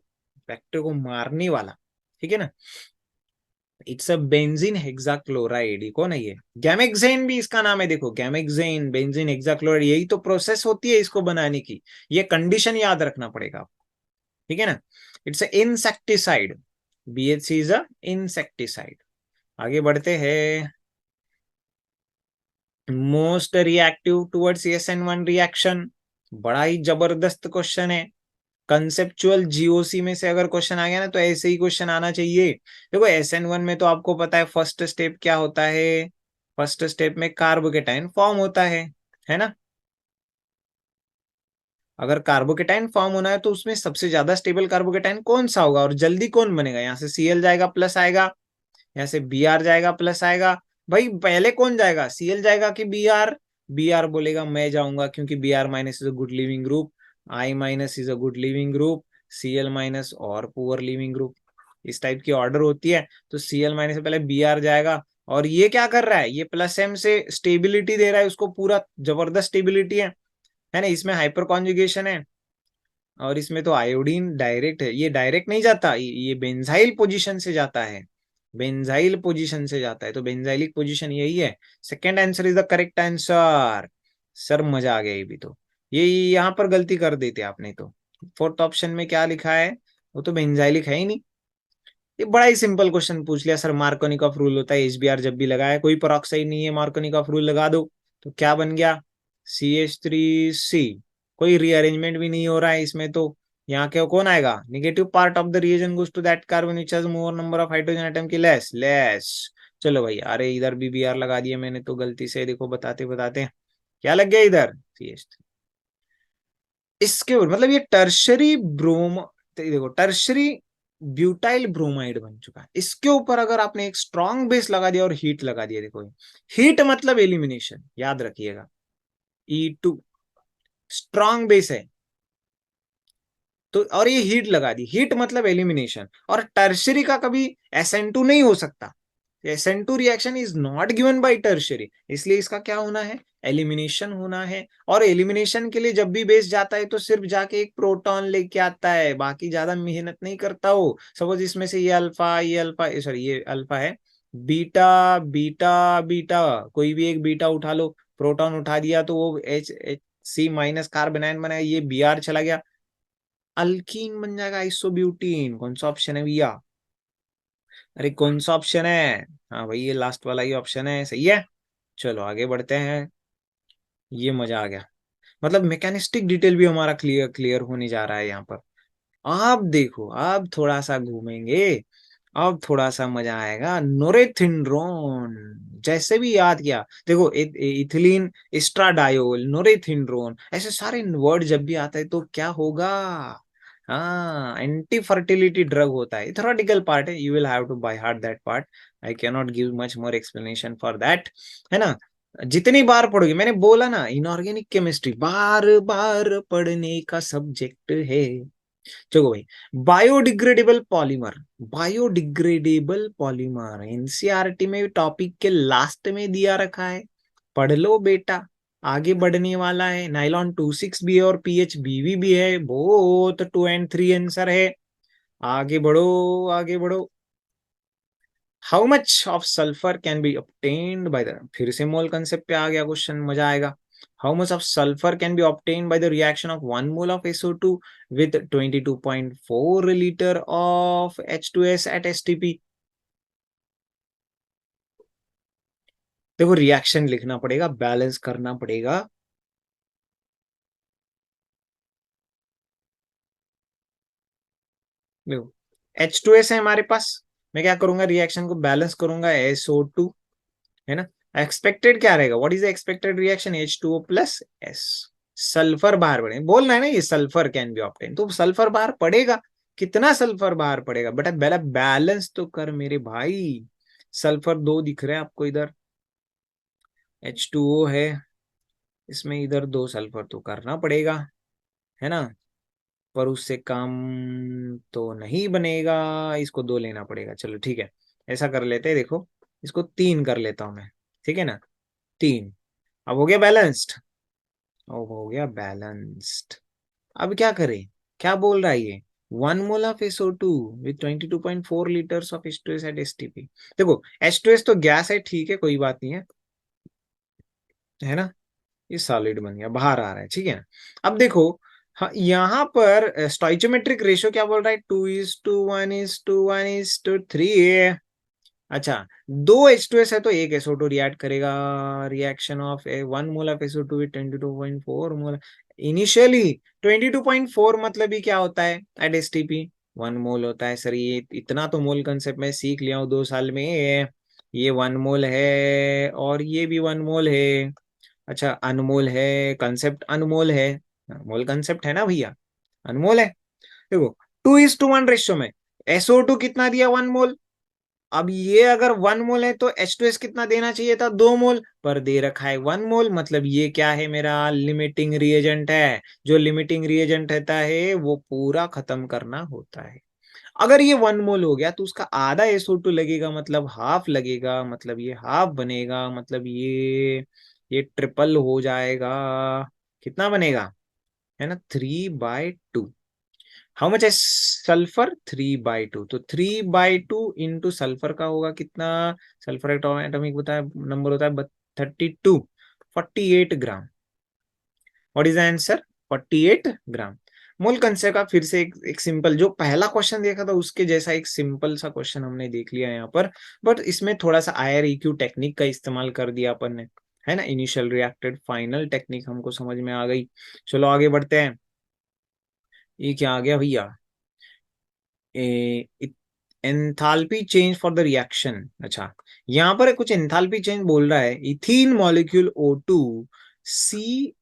बैक्टीरिया को मारने वाला, ठीक है ना। इट्स अ बेंजीन हेक्साक्लोराइड, कौन है ये, गैमेक्सेन भी इसका नाम है, देखो गैमेक्सेन बेंजीन हेक्साक्लोराइड, यही तो प्रोसेस होती है इसको बनाने की, ये कंडीशन याद रखना पड़ेगा आपको, ठीक है ना। It's a insecticide, BHC is a insecticide. आगे बढ़ते हैं। Most reactive towards SN1 reaction, बड़ा ही जबरदस्त क्वेश्चन है। कंसेप्चुअल GOC में से अगर क्वेश्चन आ गया ना, तो ऐसे ही क्वेश्चन आना चाहिए। देखो SN1 में तो आपको पता है फर्स्ट स्टेप क्या होता है, फर्स्ट स्टेप में कार्बोकेटाइन फॉर्म होता है ना। अगर कार्बोकेटाइन फॉर्म होना है तो उसमें सबसे ज्यादा स्टेबल कार्बोकेटाइन कौन सा होगा, और जल्दी कौन बनेगा, यहाँ से Cl जाएगा प्लस आएगा, यहाँ से Br जाएगा प्लस आएगा। भाई पहले कौन जाएगा, Cl जाएगा कि Br, Br बोलेगा मैं जाऊंगा, क्योंकि Br minus is a good leaving group, I minus is a good leaving group, Cl minus और पुअर लिविंग ग्रुप, इस टाइप की ऑर्डर होती है। तो Cl माइनस से पहले Br जाएगा, और ये क्या कर रहा है, ये प्लस M से स्टेबिलिटी दे रहा है उसको, पूरा जबरदस्त स्टेबिलिटी है ना। इसमें हाइपर कॉन्जुगेशन है, और इसमें तो आयोडीन डायरेक्ट है, ये डायरेक्ट नहीं जाता, ये बेंजाइल पोजीशन से जाता है, बेंजाइल पोजीशन से जाता है, तो बेंजाइलिक पोजीशन यही है। Second answer is the correct answer. Sir मजा आ गया, ये भी तो, ये यहाँ पर गलती कर देते आपने तो। फोर्थ ऑप्शन में क्या लिखा है, वो तो बेंजाइलिक है ही नहीं। ये बड़ा ही सिंपल क्वेश्चन पूछ लिया सर, मार्कोनिकॉफ रूल होता है HBr जब भी लगाया, कोई पेरोक्साइड नहीं है, मार्कोनिकॉफ रूल लगा दो, तो क्या बन गया, CH3C। कोई रीअरेंजमेंट भी नहीं हो रहा है इसमें, तो यहाँ के कौन आएगा, negative part of the reagent goes to that carbon which has more number of hydrogen atom की लेस लेस। चलो भाई, अरे इधर भी Br लगा दिया मैंने तो गलती से, देखो बताते बताते क्या लग गया इधर, CH3। इसके मतलब ये टर्शरी ब्रोम, देखो टर्शरी ब्यूटाइल ब्रोमाइड बन चुका है, इसके ऊपर अगर आपने एक स्ट्रॉन्ग बेस लगा दिया और हीट लगा दिया, देखो हीट मतलब एलिमिनेशन, याद रखिएगा, E2 स्ट्रॉन्ग बेस है, तो और ये हीट लगा दी, हीट मतलब एलिमिनेशन, और टर्शरी का कभी SN2 नहीं हो सकता, SN2 reaction is not given by tertiary, इसलिए इसका क्या होना है, एलिमिनेशन होना है। और एलिमिनेशन के लिए जब भी बेस जाता है तो सिर्फ जाके एक प्रोटॉन लेके आता है, बाकी ज्यादा मेहनत नहीं करता हो। सपोज इसमें से ये अल्फा सॉरी ये अल्फा है, बीटा बीटा बीटा, कोई भी एक बीटा उठा लो, प्रोटॉन उठा दिया तो वो C माइनस कार्बन आयन बनाया, ये Br चला गया, अल्कीन बन जाएगा, आइसोब्यूटीन। कौन सा ऑप्शन है भैया, अरे कौन सा ऑप्शन है, हाँ भाई ये लास्ट वाला ही ऑप्शन है, सही है। चलो आगे बढ़ते हैं, ये मजा आ गया, मतलब मैकेनिस्टिक डिटेल भी हमारा क्लियर क्लियर होने जा रहा है यहाँ पर। आप देखो, अब थोड़ा सा घूमेंगे, अब थोड़ा सा मजा आएगा। नोरेथिंड्रोन, जैसे भी याद किया, देखो इथिलीन एस्ट्राडायोल, नोरेथिंड्रोन, ऐसे सारे वर्ड जब भी आता है तो क्या होगा, हाँ एंटी फर्टिलिटी ड्रग होता है, थ्योरेटिकल पार्ट है, you will have to by heart that part, I can not give much more explanation for that, है ना। जितनी बार पढ़ोगे, मैंने बोला ना इनऑर्गेनिक केमिस्ट्री बार बार पढ़ने का सब्जेक्ट है, चलो भाई, biodegradable polymer. Biodegradable polymer NCERT में टॉपिक के लास्ट में दिया रखा है, पढ़ लो बेटा, आगे बढ़ने वाला है। नाइलॉन 26 भी है और पीएचबीवी भी है, बहुत 2 और 3 आंसर है। आगे बढ़ो, आगे बढ़ो। How much of sulphur can be obtained by the, फिर से मोल कंसेप्ट पे आ गया क्वेश्चन, मजा आएगा। How much of sulphur can be obtained by the reaction of 1 mole of SO2 with 22.4 liter of H2S at STP। देखो reaction लिखना पड़ेगा, balance करना पड़ेगा। देखो H2S है हमारे पास, मैं क्या करूंगा, रिएक्शन को बैलेंस करूंगा, SO2 है ना। एक्सपेक्टेड क्या रहेगा, what is the expected reaction, H2O plus S। Sulphur बाहर पड़ेगा, बोलना है ना, ये सल्फर कैन बी ऑब्टेन, तो सल्फर बाहर पड़ेगा। कितना सल्फर बाहर पड़ेगा बेटा, पहले बैलेंस तो कर मेरे भाई। सल्फर 2 दिख रहे हैं आपको इधर, H2O है, इसमें इधर 2 सल्फर तो करना पड़ेगा, है ना। पर उससे काम तो नहीं बनेगा, इसको 2 लेना पड़ेगा। चलो ठीक है, ऐसा कर लेते हैं, देखो इसको 3 कर लेता हूं मैं, ठीक है ना। 3, अब हो गया बैलेंस्ड, अब हो गया बैलेंस्ड। अब क्या करें, क्या बोल रहा है ये, 1 mole of SO2 with 22.4 litres of H2S at STP। देखो H2S तो गैस है, ठीक है, कोई बात नहीं है ना। ये सॉलिड बन गया, बाहर आ रहा है, ठीक है ना। अब देखो, हाँ, यहाँ पर स्टोइचोमेट्रिक रेशियो क्या बोल रहा है, 2:1:1:3। अच्छा, 2 H2S है तो 1 SO2 रिएक्ट करेगा। Reaction of 1 mole of SO2 with 22.4 mole. Initially 22.4 मतलब ही क्या होता है एट STP, 1 मोल होता है। सर ये इतना तो मोल कंसेप्ट में सीख लिया हूँ 2 साल में। ये 1 मोल है और ये भी 1 मोल है। अच्छा, अनमोल है, कंसेप्ट अनमोल है, मोल कंसेप्ट है ना भैया, अनमोल है। देखो 2:1 रेशियो में SO2 कितना दिया, 1 मोल। अब ये अगर 1 मोल है तो H2S कितना देना चाहिए था, 2 मोल, पर दे रखा है 1 मोल, मतलब ये क्या है, मेरा लिमिटिंग रिएजेंट है। जो लिमिटिंग रिएजेंट रहता है वो पूरा खत्म करना होता है। अगर ये 1 मोल हो गया तो उसका आधा SO2 लगेगा, मतलब हाफ लगेगा, मतलब ये हाफ बनेगा, मतलब ये ट्रिपल हो जाएगा। कितना बनेगा, है ना, 3/2। हाउ मच है सल्फर, 3/2, तो 3/2 इंटू सल्फर का होगा कितना, सल्फर एटॉमिक बताया नंबर होता है 32, 48 ग्राम। What is the answer, 48 gram. Mole concept का फिर से एक सिंपल, जो पहला क्वेश्चन देखा था उसके जैसा एक सिंपल सा क्वेश्चन हमने देख लिया यहाँ पर, बट इसमें थोड़ा सा IREQ टेक्निक का इस्तेमाल कर दिया अपन ने, है ना। इनिशियल रिएक्टेड फाइनल टेक्निक हमको समझ में आ गई। चलो आगे बढ़ते हैं। ये क्या आ गया भैया, enthalpy change for the reaction. अच्छा, यहाँ पर कुछ एंथैल्पी चेंज बोल रहा है, ethene molecule O2 CO2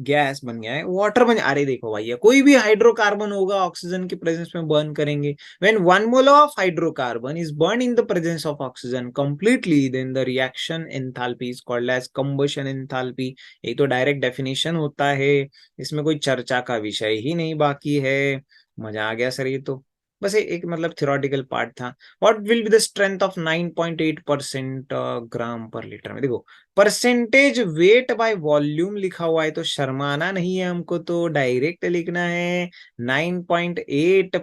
gas बन गया है, वाटर बन, अरे देखो भैया, कोई भी हाइड्रोकार्बन होगा ऑक्सीजन के प्रेजेंस में बर्न करेंगे। When 1 mole of hydrocarbon is burn in the presence of oxygen completely, then the reaction enthalpy is called as combustion enthalpy. ये तो डायरेक्ट डेफिनेशन होता है, इसमें कोई चर्चा का विषय ही नहीं बाकी है। मजा आ गया सर, ये तो बस एक मतलब थियोरेटिकल पार्ट था। What will be the strength of 9.8% ग्राम पर लीटर में। देखो परसेंटेज वेट बाय वॉल्यूम लिखा हुआ है तो शर्माना नहीं है हमको, तो डायरेक्ट लिखना है। 9.8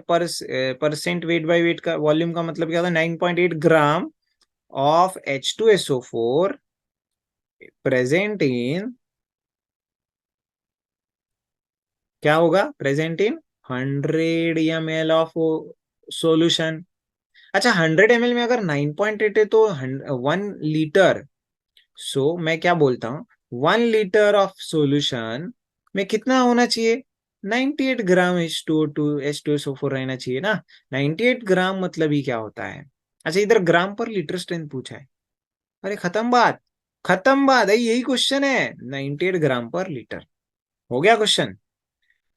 परसेंट वेट बाय वेट का वॉल्यूम का मतलब क्या होता है, 9.8 gram of H2SO4 present in, क्या होगा, present in 100 ml of solution. अच्छा, 100 ml में अगर 9.8 है तो 1 लीटर। सो मैं क्या बोलता हूँ, 1 लीटर ऑफ सॉल्यूशन में कितना होना चाहिए, 98 ग्राम H2SO4 रहना चाहिए ना। 98 ग्राम मतलब ही क्या होता है। अच्छा, इधर ग्राम पर लीटर स्ट्रेंथ पूछा है, अरे खत्म बात, खत्म बात है, यही क्वेश्चन है, 98 ग्राम पर लीटर। हो गया क्वेश्चन,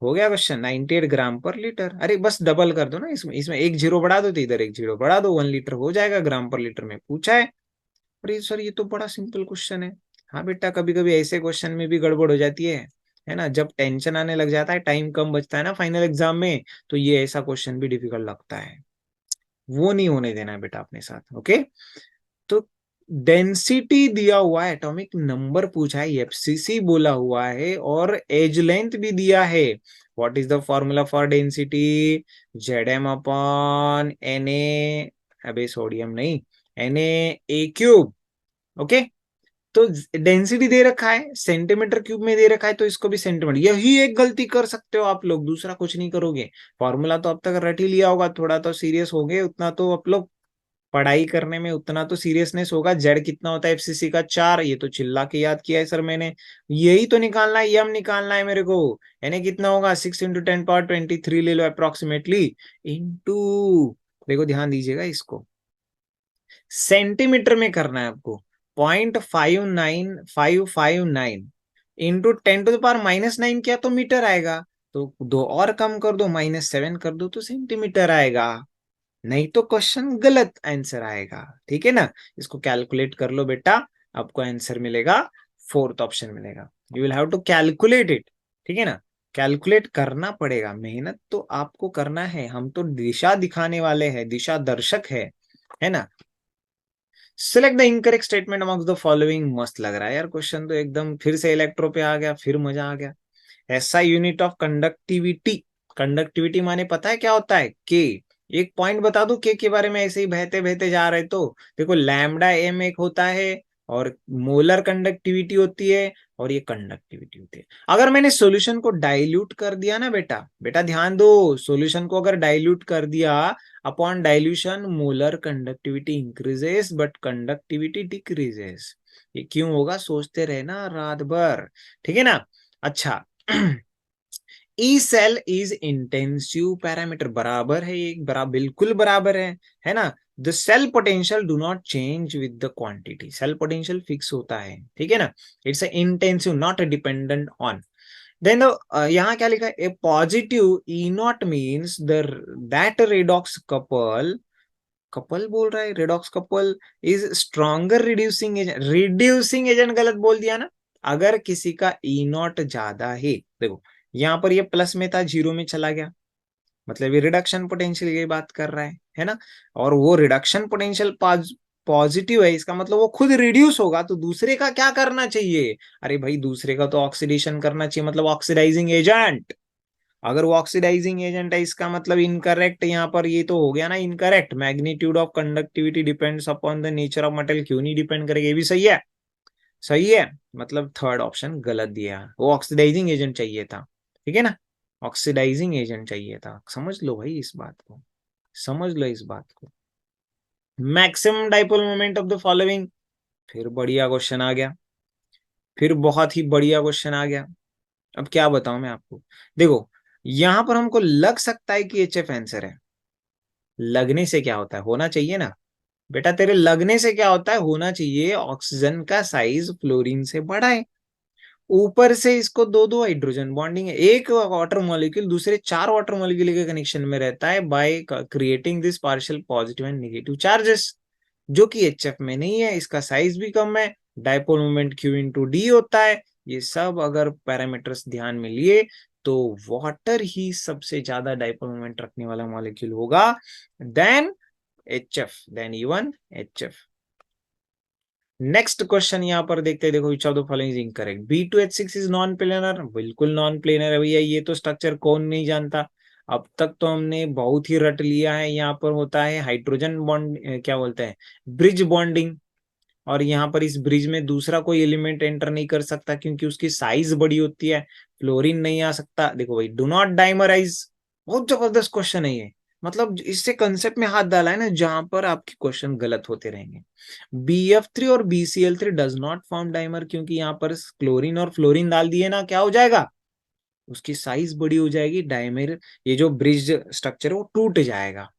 हो गया क्वेश्चन, 98 ग्राम पर लीटर। अरे बस डबल कर दो ना, इसमें इसमें एक जीरो बढ़ा दो तो इधर एक जीरो बढ़ा दो, 1 लीटर हो जाएगा, ग्राम पर लीटर में पूछा है। अरे सर ये तो बड़ा सिंपल क्वेश्चन है। हाँ बेटा, कभी कभी ऐसे क्वेश्चन में भी गड़बड़ हो जाती है, है ना, जब टेंशन आने लग जाता है, टाइम कम बचता है ना फाइनल एग्जाम में, तो ये ऐसा क्वेश्चन भी डिफिकल्ट लगता है। वो नहीं होने देना है बेटा अपने साथ, ओके। तो डेंसिटी दिया हुआ है, एटॉमिक नंबर पूछा है, एफसीसी बोला हुआ है और एज लेंथ भी दिया है। What is the formula for density? Z M upon N A, अबे सोडियम नहीं, एन ए क्यूब, ओके। तो डेंसिटी दे रखा है सेंटीमीटर क्यूब में दे रखा है, तो इसको भी सेंटीमीटर, यही एक गलती कर सकते हो आप लोग, दूसरा कुछ नहीं करोगे। फॉर्मूला तो अब तक रट ही लिया होगा, थोड़ा तो सीरियस हो गए, उतना तो आप लोग पढ़ाई करने में उतना तो सीरियसनेस होगा। जेड कितना होता है एफसीसी का? 4, ये तो चिल्ला के याद किया है सर मैंने। यही तो निकालना है, यम निकालना है मेरे को। यानी कितना होगा? 6 × 10⁻23 ले लो अप्रोक्सीमेटली, इंटू, देखो ध्यान दीजिएगा इसको, सेंटीमीटर में करना है आपको। 0.59559 इंटू 10⁻⁹ किया तो मीटर आएगा, तो दो और कम कर दो, -7 कर दो तो सेंटीमीटर आएगा, नहीं तो क्वेश्चन गलत आंसर आएगा। ठीक है ना, इसको कैलकुलेट कर लो बेटा, आपको आंसर मिलेगा, फोर्थ ऑप्शन मिलेगा। You will have to calculate it, ठीक है ना, कैलकुलेट करना पड़ेगा, मेहनत तो आपको करना है, हम तो दिशा दिखाने वाले हैं, दिशा दर्शक है ना। Select the incorrect statement amongst the following. मस्त लग रहा है यार क्वेश्चन तो, एकदम फिर से इलेक्ट्रो पे आ गया, फिर मजा आ गया। ऐसा यूनिट ऑफ कंडक्टिविटी, कंडक्टिविटी माने पता है क्या होता है? के। एक पॉइंट बता दो के बारे में, ऐसे ही बहते बहते जा रहे तो देखो, लैम्डा एम एक होता है, और मोलर कंडक्टिविटी होती है, और ये कंडक्टिविटी होती है। अगर मैंने सॉल्यूशन को डाइल्यूट कर दिया ना बेटा, बेटा ध्यान दो, सॉल्यूशन को अगर डाइल्यूट कर दिया, upon dilution molar conductivity increases but conductivity decreases. ये क्यों होगा? सोचते रहना रात भर, ठीक है ना। अच्छा, E cell is intensive parameter, बराबर है, एक बराबर, बिल्कुल बराबर है ना। The cell potential do not change with the quantity, cell potential fix होता है, ठीक है ना। It's intensive, not dependent on. Then यहाँ क्या लिखा है? A positive E naught means the that redox couple, couple बोल रहा है, redox couple is stronger reducing agent, reducing agent गलत बोल दिया ना। अगर किसी का ई नॉट ज्यादा है, देखो यहाँ पर ये प्लस में था, जीरो में चला गया, मतलब ये रिडक्शन पोटेंशियल की बात कर रहा है ना। और वो रिडक्शन पोटेंशियल पॉजिटिव है, इसका मतलब वो खुद रिड्यूस होगा, तो दूसरे का क्या करना चाहिए? अरे भाई दूसरे का तो ऑक्सीडेशन करना चाहिए, मतलब ऑक्सीडाइजिंग एजेंट। अगर वो ऑक्सीडाइजिंग एजेंट है, इसका मतलब इनकरेक्ट, यहाँ पर ये तो हो गया ना incorrect. Magnitude of conductivity depends upon the nature of metal, क्यों नहीं डिपेंड करेगा? ये भी सही है, सही है, मतलब थर्ड ऑप्शन गलत दिया, वो ऑक्सीडाइजिंग एजेंट चाहिए था, ठीक है ना, ऑक्सीडाइजिंग एजेंट चाहिए था। समझ लो भाई इस बात को, समझ लो इस बात को। Maximum dipole moment of the following, फिर बढ़िया क्वेश्चन आ गया, फिर बहुत ही बढ़िया क्वेश्चन आ गया। अब क्या बताऊं मैं आपको, देखो यहां पर हमको लग सकता है कि एच एफ आंसर है। लगने से क्या होता है? होना चाहिए ना बेटा, तेरे लगने से क्या होता है? होना चाहिए ऑक्सीजन का साइज फ्लोरीन से बड़ा है, ऊपर से इसको दो दो हाइड्रोजन बॉन्डिंग है, एक वाटर मॉलिक्यूल दूसरे 4 वाटर मॉलिक्यूल के कनेक्शन में रहता है by creating this partial positive and negative charges, जो कि एचएफ में नहीं है, इसका साइज भी कम है, डाइपोल मोमेंट Q × D होता है। ये सब अगर पैरामीटर्स ध्यान में लिए तो वाटर ही सबसे ज्यादा डाइपोल मोमेंट रखने वाला मॉलिक्यूल होगा then HF, then even HF. Next question यहाँ पर देखते हैं, देखो which of the following is incorrect? B2H6 is non planar, बिल्कुल नॉन प्लेनर है भैया, ये तो स्ट्रक्चर कौन नहीं जानता। अब तक तो हमने बहुत ही रट लिया है, यहाँ पर होता है हाइड्रोजन बॉन्ड, क्या बोलते हैं, ब्रिज बॉन्डिंग। और यहाँ पर इस ब्रिज में दूसरा कोई एलिमेंट एंटर नहीं कर सकता क्योंकि उसकी साइज बड़ी होती है, फ्लोरीन नहीं आ सकता। देखो भाई, डू नॉट डाइमराइज, बहुत जबरदस्त क्वेश्चन है ये, मतलब इससे कंसेप्ट में हाथ डाला है ना जहां पर आपके क्वेश्चन गलत होते रहेंगे। BF3 और BCl3 does not form dimer, क्योंकि यहाँ पर क्लोरीन और फ्लोरीन डाल दिए ना, क्या हो जाएगा? उसकी साइज बड़ी हो जाएगी, डाइमर, ये जो ब्रिज स्ट्रक्चर है वो टूट जाएगा,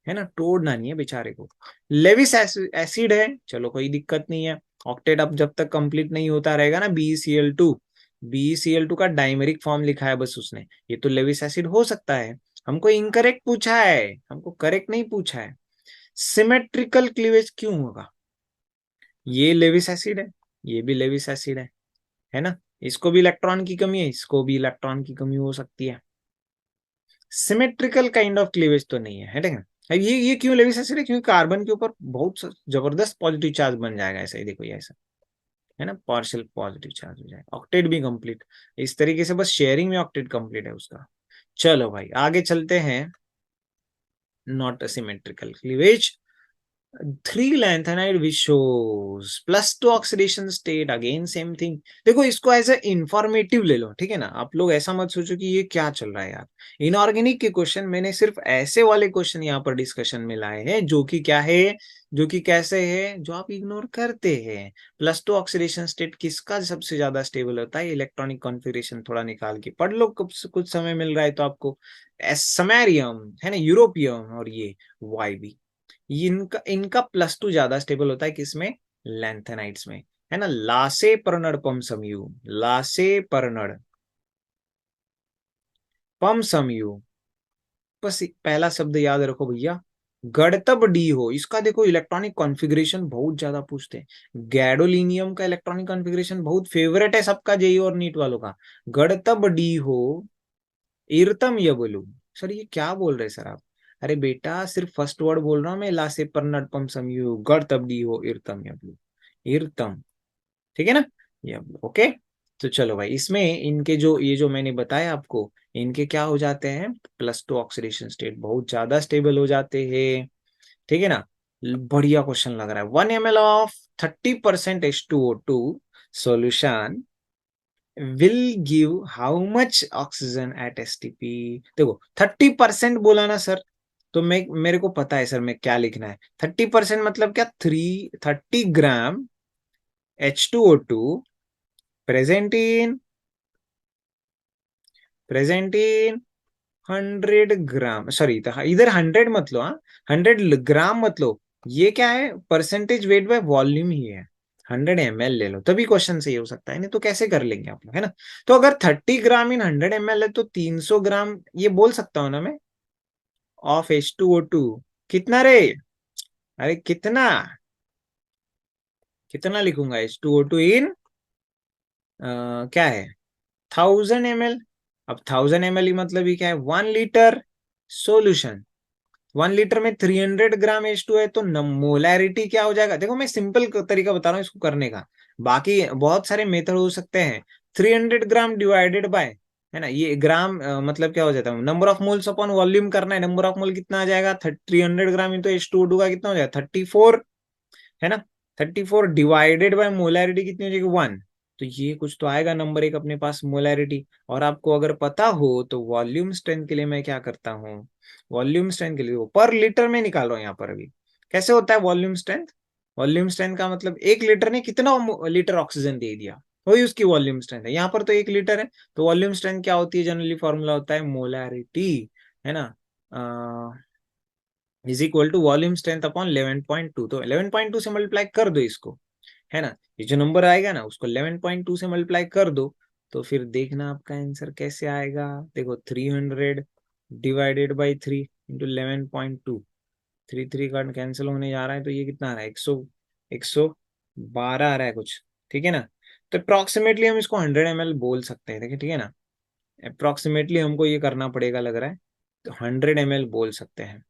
है ना, तोड़ना नहीं है बेचारे को। लेविस एसिड है, चलो कोई दिक्कत नहीं है, ऑक्टेट अब जब तक कंप्लीट नहीं होता रहेगा ना, BeCl2 का डाइमेरिक फॉर्म लिखा है बस उसने, ये तो लेविस एसिड हो सकता है। हमको इनकरेक्ट पूछा है, हमको करेक्ट नहीं पूछा है। सिमेट्रिकल क्लीवेज क्यों होगा? ये लेविस एसिड है, ये भी लेविस एसिड है ना। इसको भी इलेक्ट्रॉन की कमी है, इसको भी इलेक्ट्रॉन की कमी हो सकती है। सिमेट्रिकल काइंड ऑफ क्लीवेज तो नहीं है ठीक है। अब ये क्यों लेविस एसिड है, क्योंकि कार्बन के ऊपर बहुत जबरदस्त पॉजिटिव चार्ज बन जाएगा, ऐसा ही देखो ये ऐसा है ना, पार्शियल पॉजिटिव चार्ज हो जाएगा, ऑक्टेट भी कंप्लीट। इस तरीके से बस शेयरिंग में ऑक्टेट कंप्लीट है उसका। चलो भाई आगे चलते हैं। Not symmetrical cleavage, three lanthanide which shows +2 oxidation state, again same thing. देखो इसको एज ए इंफॉर्मेटिव ले लो ठीक है ना, आप लोग ऐसा मत सोचो कि ये क्या चल रहा है यार। इनऑर्गेनिक के क्वेश्चन मैंने सिर्फ ऐसे वाले क्वेश्चन यहाँ पर डिस्कशन में लाए हैं जो कि क्या है, जो कि कैसे है, जो आप इग्नोर करते हैं। +2 ऑक्सीडेशन स्टेट किसका सबसे ज्यादा स्टेबल होता है, इलेक्ट्रॉनिक कॉन्फ़िगरेशन थोड़ा कुछ पढ़ लो, कुछ समय मिल रहा है तो आपको। समैरियम है ना, यूरोपियम, और ये YB, इनका इनका +2 ज्यादा स्टेबल होता है किसमें, लैंथेनाइड्स में, है ना। लासे परनड पम समयु, लासे परनड पम समयु, बस पहला शब्द याद रखो भैया। गड़तब डी हो, इसका देखो इलेक्ट्रॉनिक कॉन्फ़िगरेशन बहुत ज्यादा पूछते हैं। गैडोलिनियम का इलेक्ट्रॉनिक कॉन्फ़िगरेशन बहुत फेवरेट है सबका, जेई और नीट वालों का। गड़तब डी हो इरतम यबलु। सर ये क्या बोल रहे सर आप, अरे बेटा सिर्फ फर्स्ट वर्ड बोल रहा हूँ मैं, लासे पर पम समयु गढ़ तबडी हो इरतम यबलु, इरतम, ठीक है ना, यबलु, ओके। तो चलो भाई इसमें इनके जो ये जो मैंने बताया आपको, इनके क्या हो जाते हैं, +2 ऑक्सीडेशन स्टेट बहुत ज्यादा स्टेबल हो जाते हैं, ठीक है ना। बढ़िया क्वेश्चन लग रहा है। 1 ml of 30% H2O2 solution will give how much oxygen at STP। देखो 30% बोला ना सर, तो मैं मेरे को पता है सर मैं क्या लिखना है। 30% मतलब क्या, 30 ग्राम H2O2 present in 100 gram, sorry इधर 100 मत लो, हाँ 100 ग्राम मत लो। ये क्या है, परसेंटेज वेट बाय वॉल्यूम ही है। 100 ml ले लो तभी क्वेश्चन सही हो सकता है, नहीं तो कैसे कर लेंगे आप लोग, है ना। तो अगर 30 ग्राम इन 100 ml है तो 300 ग्राम ये बोल सकता हूँ ना मैं, ऑफ H2O2। कितना रे, अरे कितना, कितना लिखूंगा, H2O2 इन क्या है 1000 ml। अब 1000 ml ही मतलब ही क्या है, 1 लीटर सोल्यूशन। 1 लीटर में 300 ग्राम H2 है तो मोलैरिटी क्या हो जाएगा, देखो मैं सिंपल तरीका बता रहा हूँ इसको करने का, बाकी बहुत सारे मेथड हो सकते हैं। 300 ग्राम डिवाइडेड बाय, है ना, ये ग्राम मतलब क्या हो जाता है, number of moles upon volume करना है, नंबर ऑफ मोल कितना आ जाएगा, 300 ग्राम इंटू H2O2 का कितना हो जाएगा 34, है ना। 34 डिवाइडेड बाय मोलैरिटी कितनी हो जाएगी 1, तो ये कुछ तो आएगा नंबर एक अपने पास मोलैरिटी। और आपको अगर पता हो तो वॉल्यूम स्ट्रेंथ के लिए मैं क्या करता हूँ, वॉल्यूम स्ट्रेंथ के लिए पर लीटर में निकाल रहा हूँ यहाँ पर अभी। कैसे होता है वॉल्यूम स्ट्रेंथ, वॉल्यूम स्ट्रेंथ का मतलब 1 लीटर ने कितना लीटर ऑक्सीजन दे दिया, वही उसकी वॉल्यूम स्ट्रेंथ है। यहाँ पर तो 1 लीटर है, तो वॉल्यूम स्ट्रेंथ क्या होती है, जनरली फॉर्मूला होता है मोलैरिटी, है ना, is equal to volume strength upon 11.2। तो 11.2 से मल्टीप्लाई कर दो इसको, है ना, ये जो नंबर आएगा ना उसको 11.2 से मल्टीप्लाई कर दो, तो फिर देखना आपका आंसर कैसे आएगा। देखो 300 डिवाइडेड बाई 3 इंटू 11.2, 3 का कैंसिल होने जा रहा है, तो ये कितना आ रहा है 112 आ रहा है कुछ, ठीक है ना। तो अप्रोक्सीमेटली हम इसको 100 ml बोल सकते हैं, देखिए ठीक है ना, अप्रोक्सीमेटली हमको ये करना पड़ेगा लग रहा है, तो 100 ml बोल सकते हैं।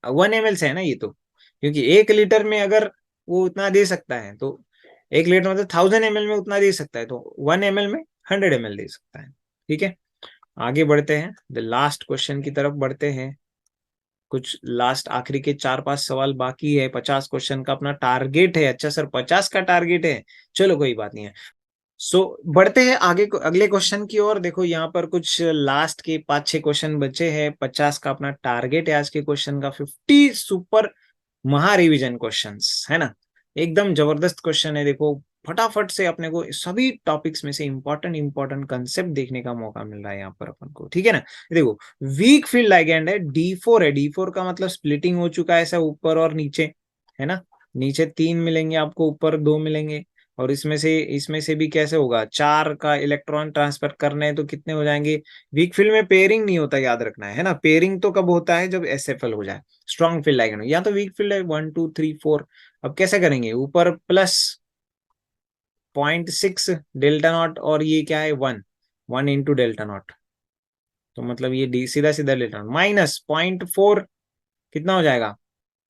1 ml से है ना ये तो, क्योंकि 1 लीटर में अगर वो उतना दे सकता है तो 1 लीटर मतलब 1000 ml में उतना दे सकता है, तो 1 ml में 100 ml दे सकता है, ठीक है। आगे बढ़ते हैं, द लास्ट क्वेश्चन की तरफ बढ़ते हैं। कुछ लास्ट आखिरी के 4-5 सवाल बाकी है, 50 क्वेश्चन का अपना टारगेट है। अच्छा सर 50 का टारगेट है, चलो कोई बात नहीं है। बढ़ते हैं आगे अगले क्वेश्चन की ओर। देखो यहाँ पर कुछ लास्ट के 5-6 क्वेश्चन बचे हैं, 50 का अपना टारगेट है आज के क्वेश्चन का। 50 सुपर महा रिवीजन क्वेश्चंस, है ना, एकदम जबरदस्त क्वेश्चन है। देखो फटाफट से अपने को सभी टॉपिक्स में से इंपॉर्टेंट इंपॉर्टेंट कंसेप्ट देखने का मौका मिल रहा है यहाँ पर अपन को, ठीक है ना। देखो वीक फील्ड लाइगेंड है, D4 है, D4 का मतलब स्प्लिटिंग हो चुका है ऐसा ऊपर और नीचे, है ना, नीचे 3 मिलेंगे आपको, ऊपर 2 मिलेंगे। और इसमें से भी कैसे होगा, 4 का इलेक्ट्रॉन ट्रांसफर करना है तो कितने हो जाएंगे। वीक फील्ड में पेयरिंग नहीं होता, याद रखना है ना, पेयरिंग तो कब होता है जब SFL हो जाए, स्ट्रॉन्ग फील्ड लाइगेंड। या तो वीक फील्ड है 1 2 3 4, अब कैसे करेंगे, ऊपर प्लस 0.6 डेल्टा नॉट, और ये क्या है 1 इंटू डेल्टा नॉट, तो मतलब ये डी सीधा सीधा डेल्टा नॉट माइनस 0.4, कितना हो जाएगा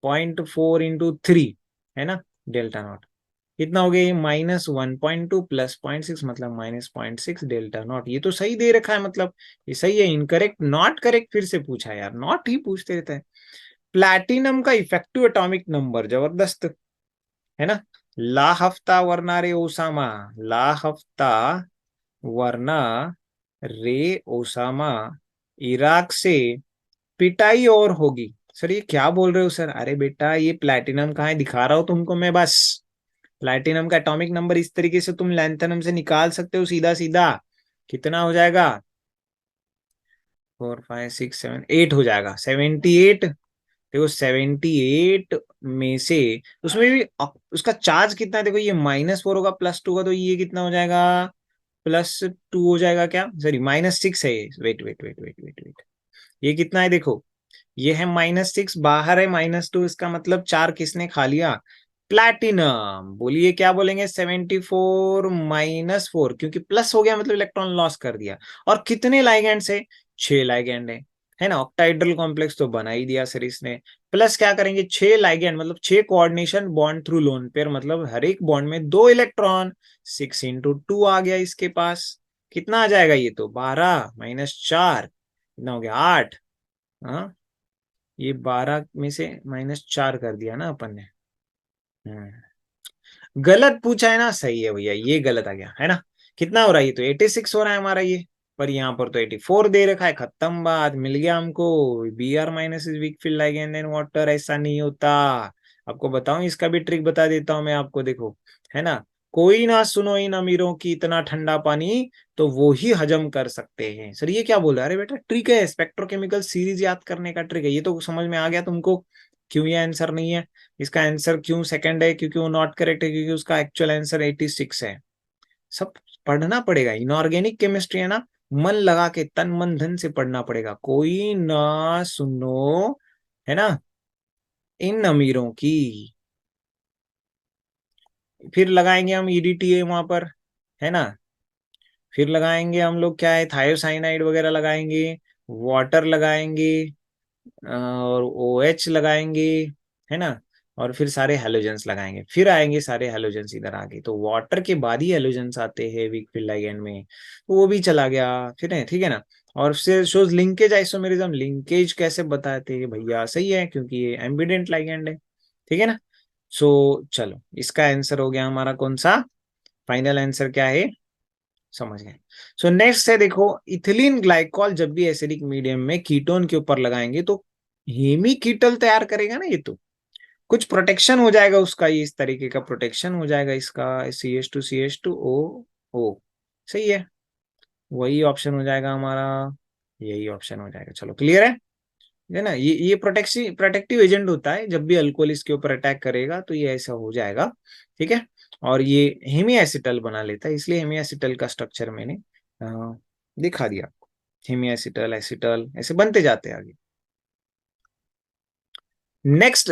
0.4 इंटू 3, है ना, डेल्टा नॉट कितना हो गया ये -1.2 प्लस 0.6 मतलब -0.6 डेल्टा नॉट। ये तो सही दे रखा है, मतलब ये सही है। इनकरेक्ट नॉट करेक्ट फिर से पूछा यार, नॉट ही पूछते रहते हैं। प्लैटिनम का इफेक्टिव एटॉमिक नंबर, जबरदस्त, है ना। ला हफ्ता वरना रे ओसामा, ला हफ्ता वरना रे ओसामा इराक से पिटाई और होगी। सर ये क्या बोल रहे हो सर? अरे बेटा ये प्लैटिनम कहाँ है, दिखा रहा हूं तुमको मैं बस। प्लैटिनम का एटॉमिक नंबर इस तरीके से तुम लैंथनम से निकाल सकते हो सीधा सीधा। कितना हो जाएगा 4 5 6 7 8 हो जाएगा 78। देखो 78 में से उसमें भी उसका चार्ज कितना है, देखो ये -4 होगा +2 होगा, तो ये कितना हो जाएगा +2 हो जाएगा क्या, सॉरी -6 है ये, wait wait wait wait wait wait, ये कितना है देखो, ये है -6, बाहर है -2, इसका मतलब 4 किसने खा लिया, प्लैटिनम। बोलिए क्या बोलेंगे, 74 -4, क्योंकि प्लस हो गया मतलब इलेक्ट्रॉन लॉस कर दिया। और कितने लाइगेंड है, 6 लाइगेंड है ना, ऑक्टाइड्रल कॉम्प्लेक्स तो बना ही दिया सर इसने। प्लस क्या करेंगे, 6 लाइगेंड मतलब 6 coordination bond through lone pair, मतलब हर एक बॉन्ड में 2 इलेक्ट्रॉन, 6 × 2 आ गया इसके पास। कितना आ जाएगा ये, तो 12 -4 कितना हो गया 8। हाँ, ये 12 में से -4 कर दिया ना अपन ने। गलत पूछा है ना, सही है भैया, ये गलत आ गया है ना। कितना हो रहा है, ये तो 86 हो रहा है हमारा ये, पर यहाँ पर तो 84 दे रखा है, खत्म बात, मिल गया हमको। Br- is weak field like and water, ऐसा नहीं होता। आपको बताऊं, इसका भी ट्रिक बता देता हूं मैं आपको, देखो, है ना। कोई ना सुनो इन अमीरों की, इतना ठंडा पानी तो वो ही हजम कर सकते हैं। सर ये क्या बोला, अरे बेटा ट्रिक है, स्पेक्ट्रोकेमिकल सीरीज याद करने का ट्रिक है, ये तो समझ में आ गया तुमको। क्यों ये आंसर नहीं है, इसका आंसर क्यों सेकंड है, क्योंकि वो नॉट करेक्ट है, क्योंकि उसका एक्चुअल आंसर 86 है। सब पढ़ना पड़ेगा, इनऑर्गेनिक केमिस्ट्री है ना, मन लगा के तन मन धन से पढ़ना पड़ेगा। कोई ना सुनो, है ना, इन अमीरों की। फिर लगाएंगे हम ईडीटीए वहां पर, है ना। फिर लगाएंगे हम लोग क्या है, थायोसाइनाइड वगैरह लगाएंगे, वाटर लगाएंगे, और OH लगाएंगे, है ना। और फिर सारे हैलोजेंस लगाएंगे, फिर आएंगे सारे हैलोजेंस इधर आगे, तो वाटर के बाद ही हैलोजेंस आते हैं वीक फील्ड लाइगेंड में, तो वो भी चला गया फिर है, ठीक है ना। और फिर शोज लिंकेज आइसोमेरिज्म, लिंकेज कैसे बताते हैं भैया, सही है क्योंकि ये एम्बिडेंट लाइगेंड है, ठीक है ना। सो चलो, इसका आंसर हो गया हमारा कौन सा, फाइनल आंसर क्या है, समझ गए। सो नेक्स्ट है देखो, इथिलीन ग्लाइकॉल जब भी एसिडिक मीडियम में कीटोन के ऊपर लगाएंगे तो हेमी कीटल तैयार करेगा ना, ये तो कुछ प्रोटेक्शन हो जाएगा उसका, ये इस तरीके का प्रोटेक्शन हो जाएगा इसका, CH2 CH2O O, सही है, वही ऑप्शन हो जाएगा हमारा, यही ऑप्शन हो जाएगा। चलो क्लियर है ना। ये प्रोटेक्टिव एजेंट होता है, जब भी अल्कोहल इसके ऊपर अटैक करेगा तो ये ऐसा हो जाएगा, ठीक है। और ये हेमी एसिटल बना लेता है, इसलिए हेमी एसिटल का स्ट्रक्चर मैंने दिखा दिया। हेमी एसिटल एसिटल ऐसे बनते जाते हैं आगे। नेक्स्ट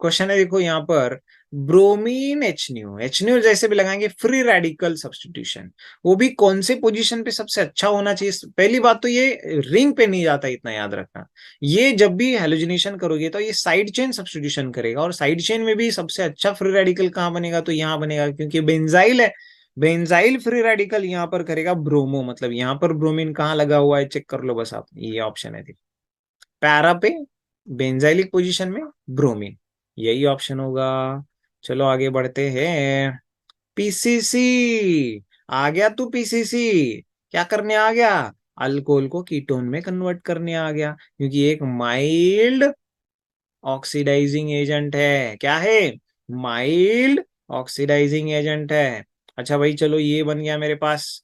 क्वेश्चन है देखो यहाँ पर, ब्रोमीन एच न्यू जैसे भी लगाएंगे, फ्री रेडिकल सब्सटीट्यूशन, वो भी कौन से पोजीशन पे सबसे अच्छा होना चाहिए। पहली बात तो ये रिंग पे नहीं जाता, इतना याद रखना। ये जब भी हेलोजिनेशन करोगे तो ये साइड चेन सब्सटीट्यूशन करेगा, और साइड चेन में भी सबसे अच्छा फ्री रेडिकल कहाँ बनेगा, तो यहाँ बनेगा, क्योंकि बेंजाइल है। बेंजाइल फ्री रेडिकल यहाँ पर करेगा ब्रोमो, मतलब यहाँ पर ब्रोमीन कहाँ लगा हुआ है चेक कर लो बस आप, ये ऑप्शन है, पैरा पे बेंजाइलिक पोजीशन में ब्रोमीन, यही ऑप्शन होगा। चलो आगे बढ़ते हैं। पीसीसी आ गया, तू पीसीसी क्या करने आ गया, अल्कोहल को कीटोन में कन्वर्ट करने आ गया, क्योंकि एक माइल्ड ऑक्सीडाइजिंग एजेंट है, क्या है, माइल्ड ऑक्सीडाइजिंग एजेंट है। अच्छा भाई चलो, ये बन गया मेरे पास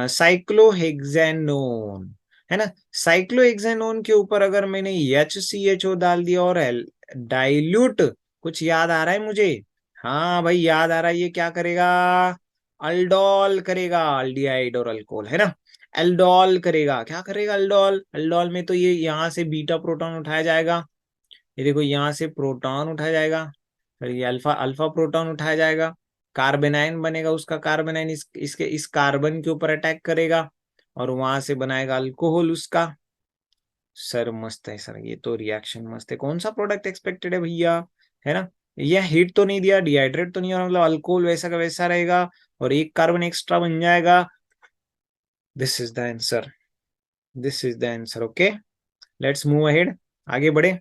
साइक्लोहेक्सेनोन, है ना। साइक्लोहेक्सेनोन के ऊपर अगर मैंने HCHO डाल दिया और डाइल्यूट, कुछ याद आ रहा है मुझे, हाँ भाई याद आ रहा है, ये क्या करेगा, अल्डोल करेगा, अल्डिहाइड और अल्कोहल, है ना। एल्डोल करेगा, क्या करेगा, अल्डोल, अल्डोल में तो ये यहाँ से बीटा प्रोटॉन उठाया जाएगा, ये देखो यहाँ से प्रोटॉन उठाया जाएगा, फिर ये अल्फा अल्फा प्रोटॉन उठाया जाएगा, कार्बेनाइन बनेगा, उसका कार्बेनाइन इसके इस कार्बन के ऊपर अटैक करेगा और वहां से बनाएगा अल्कोहल उसका। सर मस्त है सर, ये तो रिएक्शन मस्त है। कौन सा प्रोडक्ट एक्सपेक्टेड है भैया, है ना? यह हीट तो नहीं दिया, डिहाइड्रेट तो नहीं हो रहा, मतलब अल्कोहल वैसा का वैसा रहेगा और एक कार्बन एक्स्ट्रा बन जाएगा। This is the answer, this is the answer. Okay, let's move ahead, आगे बढ़े।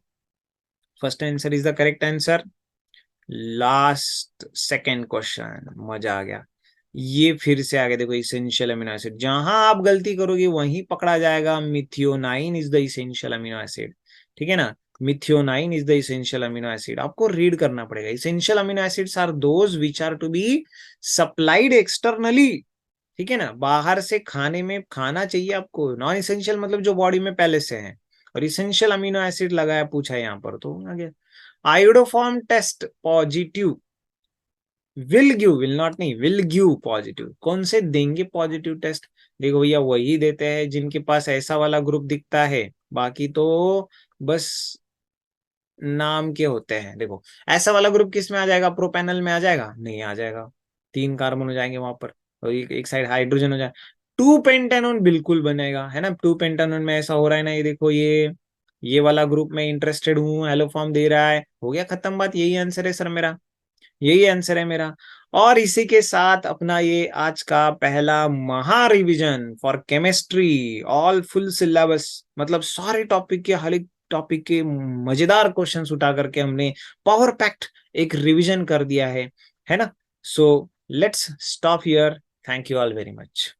First answer is the correct answer. Last second question, मजा आ गया। ये फिर से आगे देखो, इसेंशियल अमीनो एसिड, जहां आप गलती करोगे वहीं पकड़ा जाएगा। Methionine is the essential amino acid, ठीक है ना? Methionine is the essential amino acid. आपको रीड करना पड़ेगा। Essential amino acids are those which are to be supplied externally, ठीक है ना? बाहर से खाने में खाना चाहिए आपको। नॉन इसेंशियल मतलब जो बॉडी में पहले से है, और इसेंशियल अमीनो एसिड लगाया पूछा है यहाँ पर, तो आ गया। Iodoform test positive, will give, will not नहीं, विल गिव पॉजिटिव। कौन से देंगे पॉजिटिव टेस्ट? देखो भैया, वही देते हैं जिनके पास ऐसा वाला ग्रुप दिखता है, बाकी तो बस नाम के होते हैं। देखो, ऐसा वाला ग्रुप किस में आ जाएगा? प्रोपेनल में आ जाएगा? नहीं आ जाएगा, 3 कार्बन हो जाएंगे वहां पर और एक साइड हाइड्रोजन हो जाए। 2 पेंटानोन बिल्कुल बनेगा, है ना? 2 पेंटानोन में ऐसा हो रहा है ना, ये देखो, ये वाला ग्रुप में इंटरेस्टेड हूँ, हेलो फॉर्म दे रहा है, हो गया खत्म बात। यही आंसर है सर मेरा, यही आंसर है मेरा। और इसी के साथ अपना ये आज का पहला महा revision for chemistry, all full syllabus, मतलब सारे टॉपिक के, हर एक टॉपिक के मजेदार क्वेश्चंस उठा करके हमने पावर पैक्ड एक रिवीजन कर दिया है ना? So let's stop here. Thank you all very much.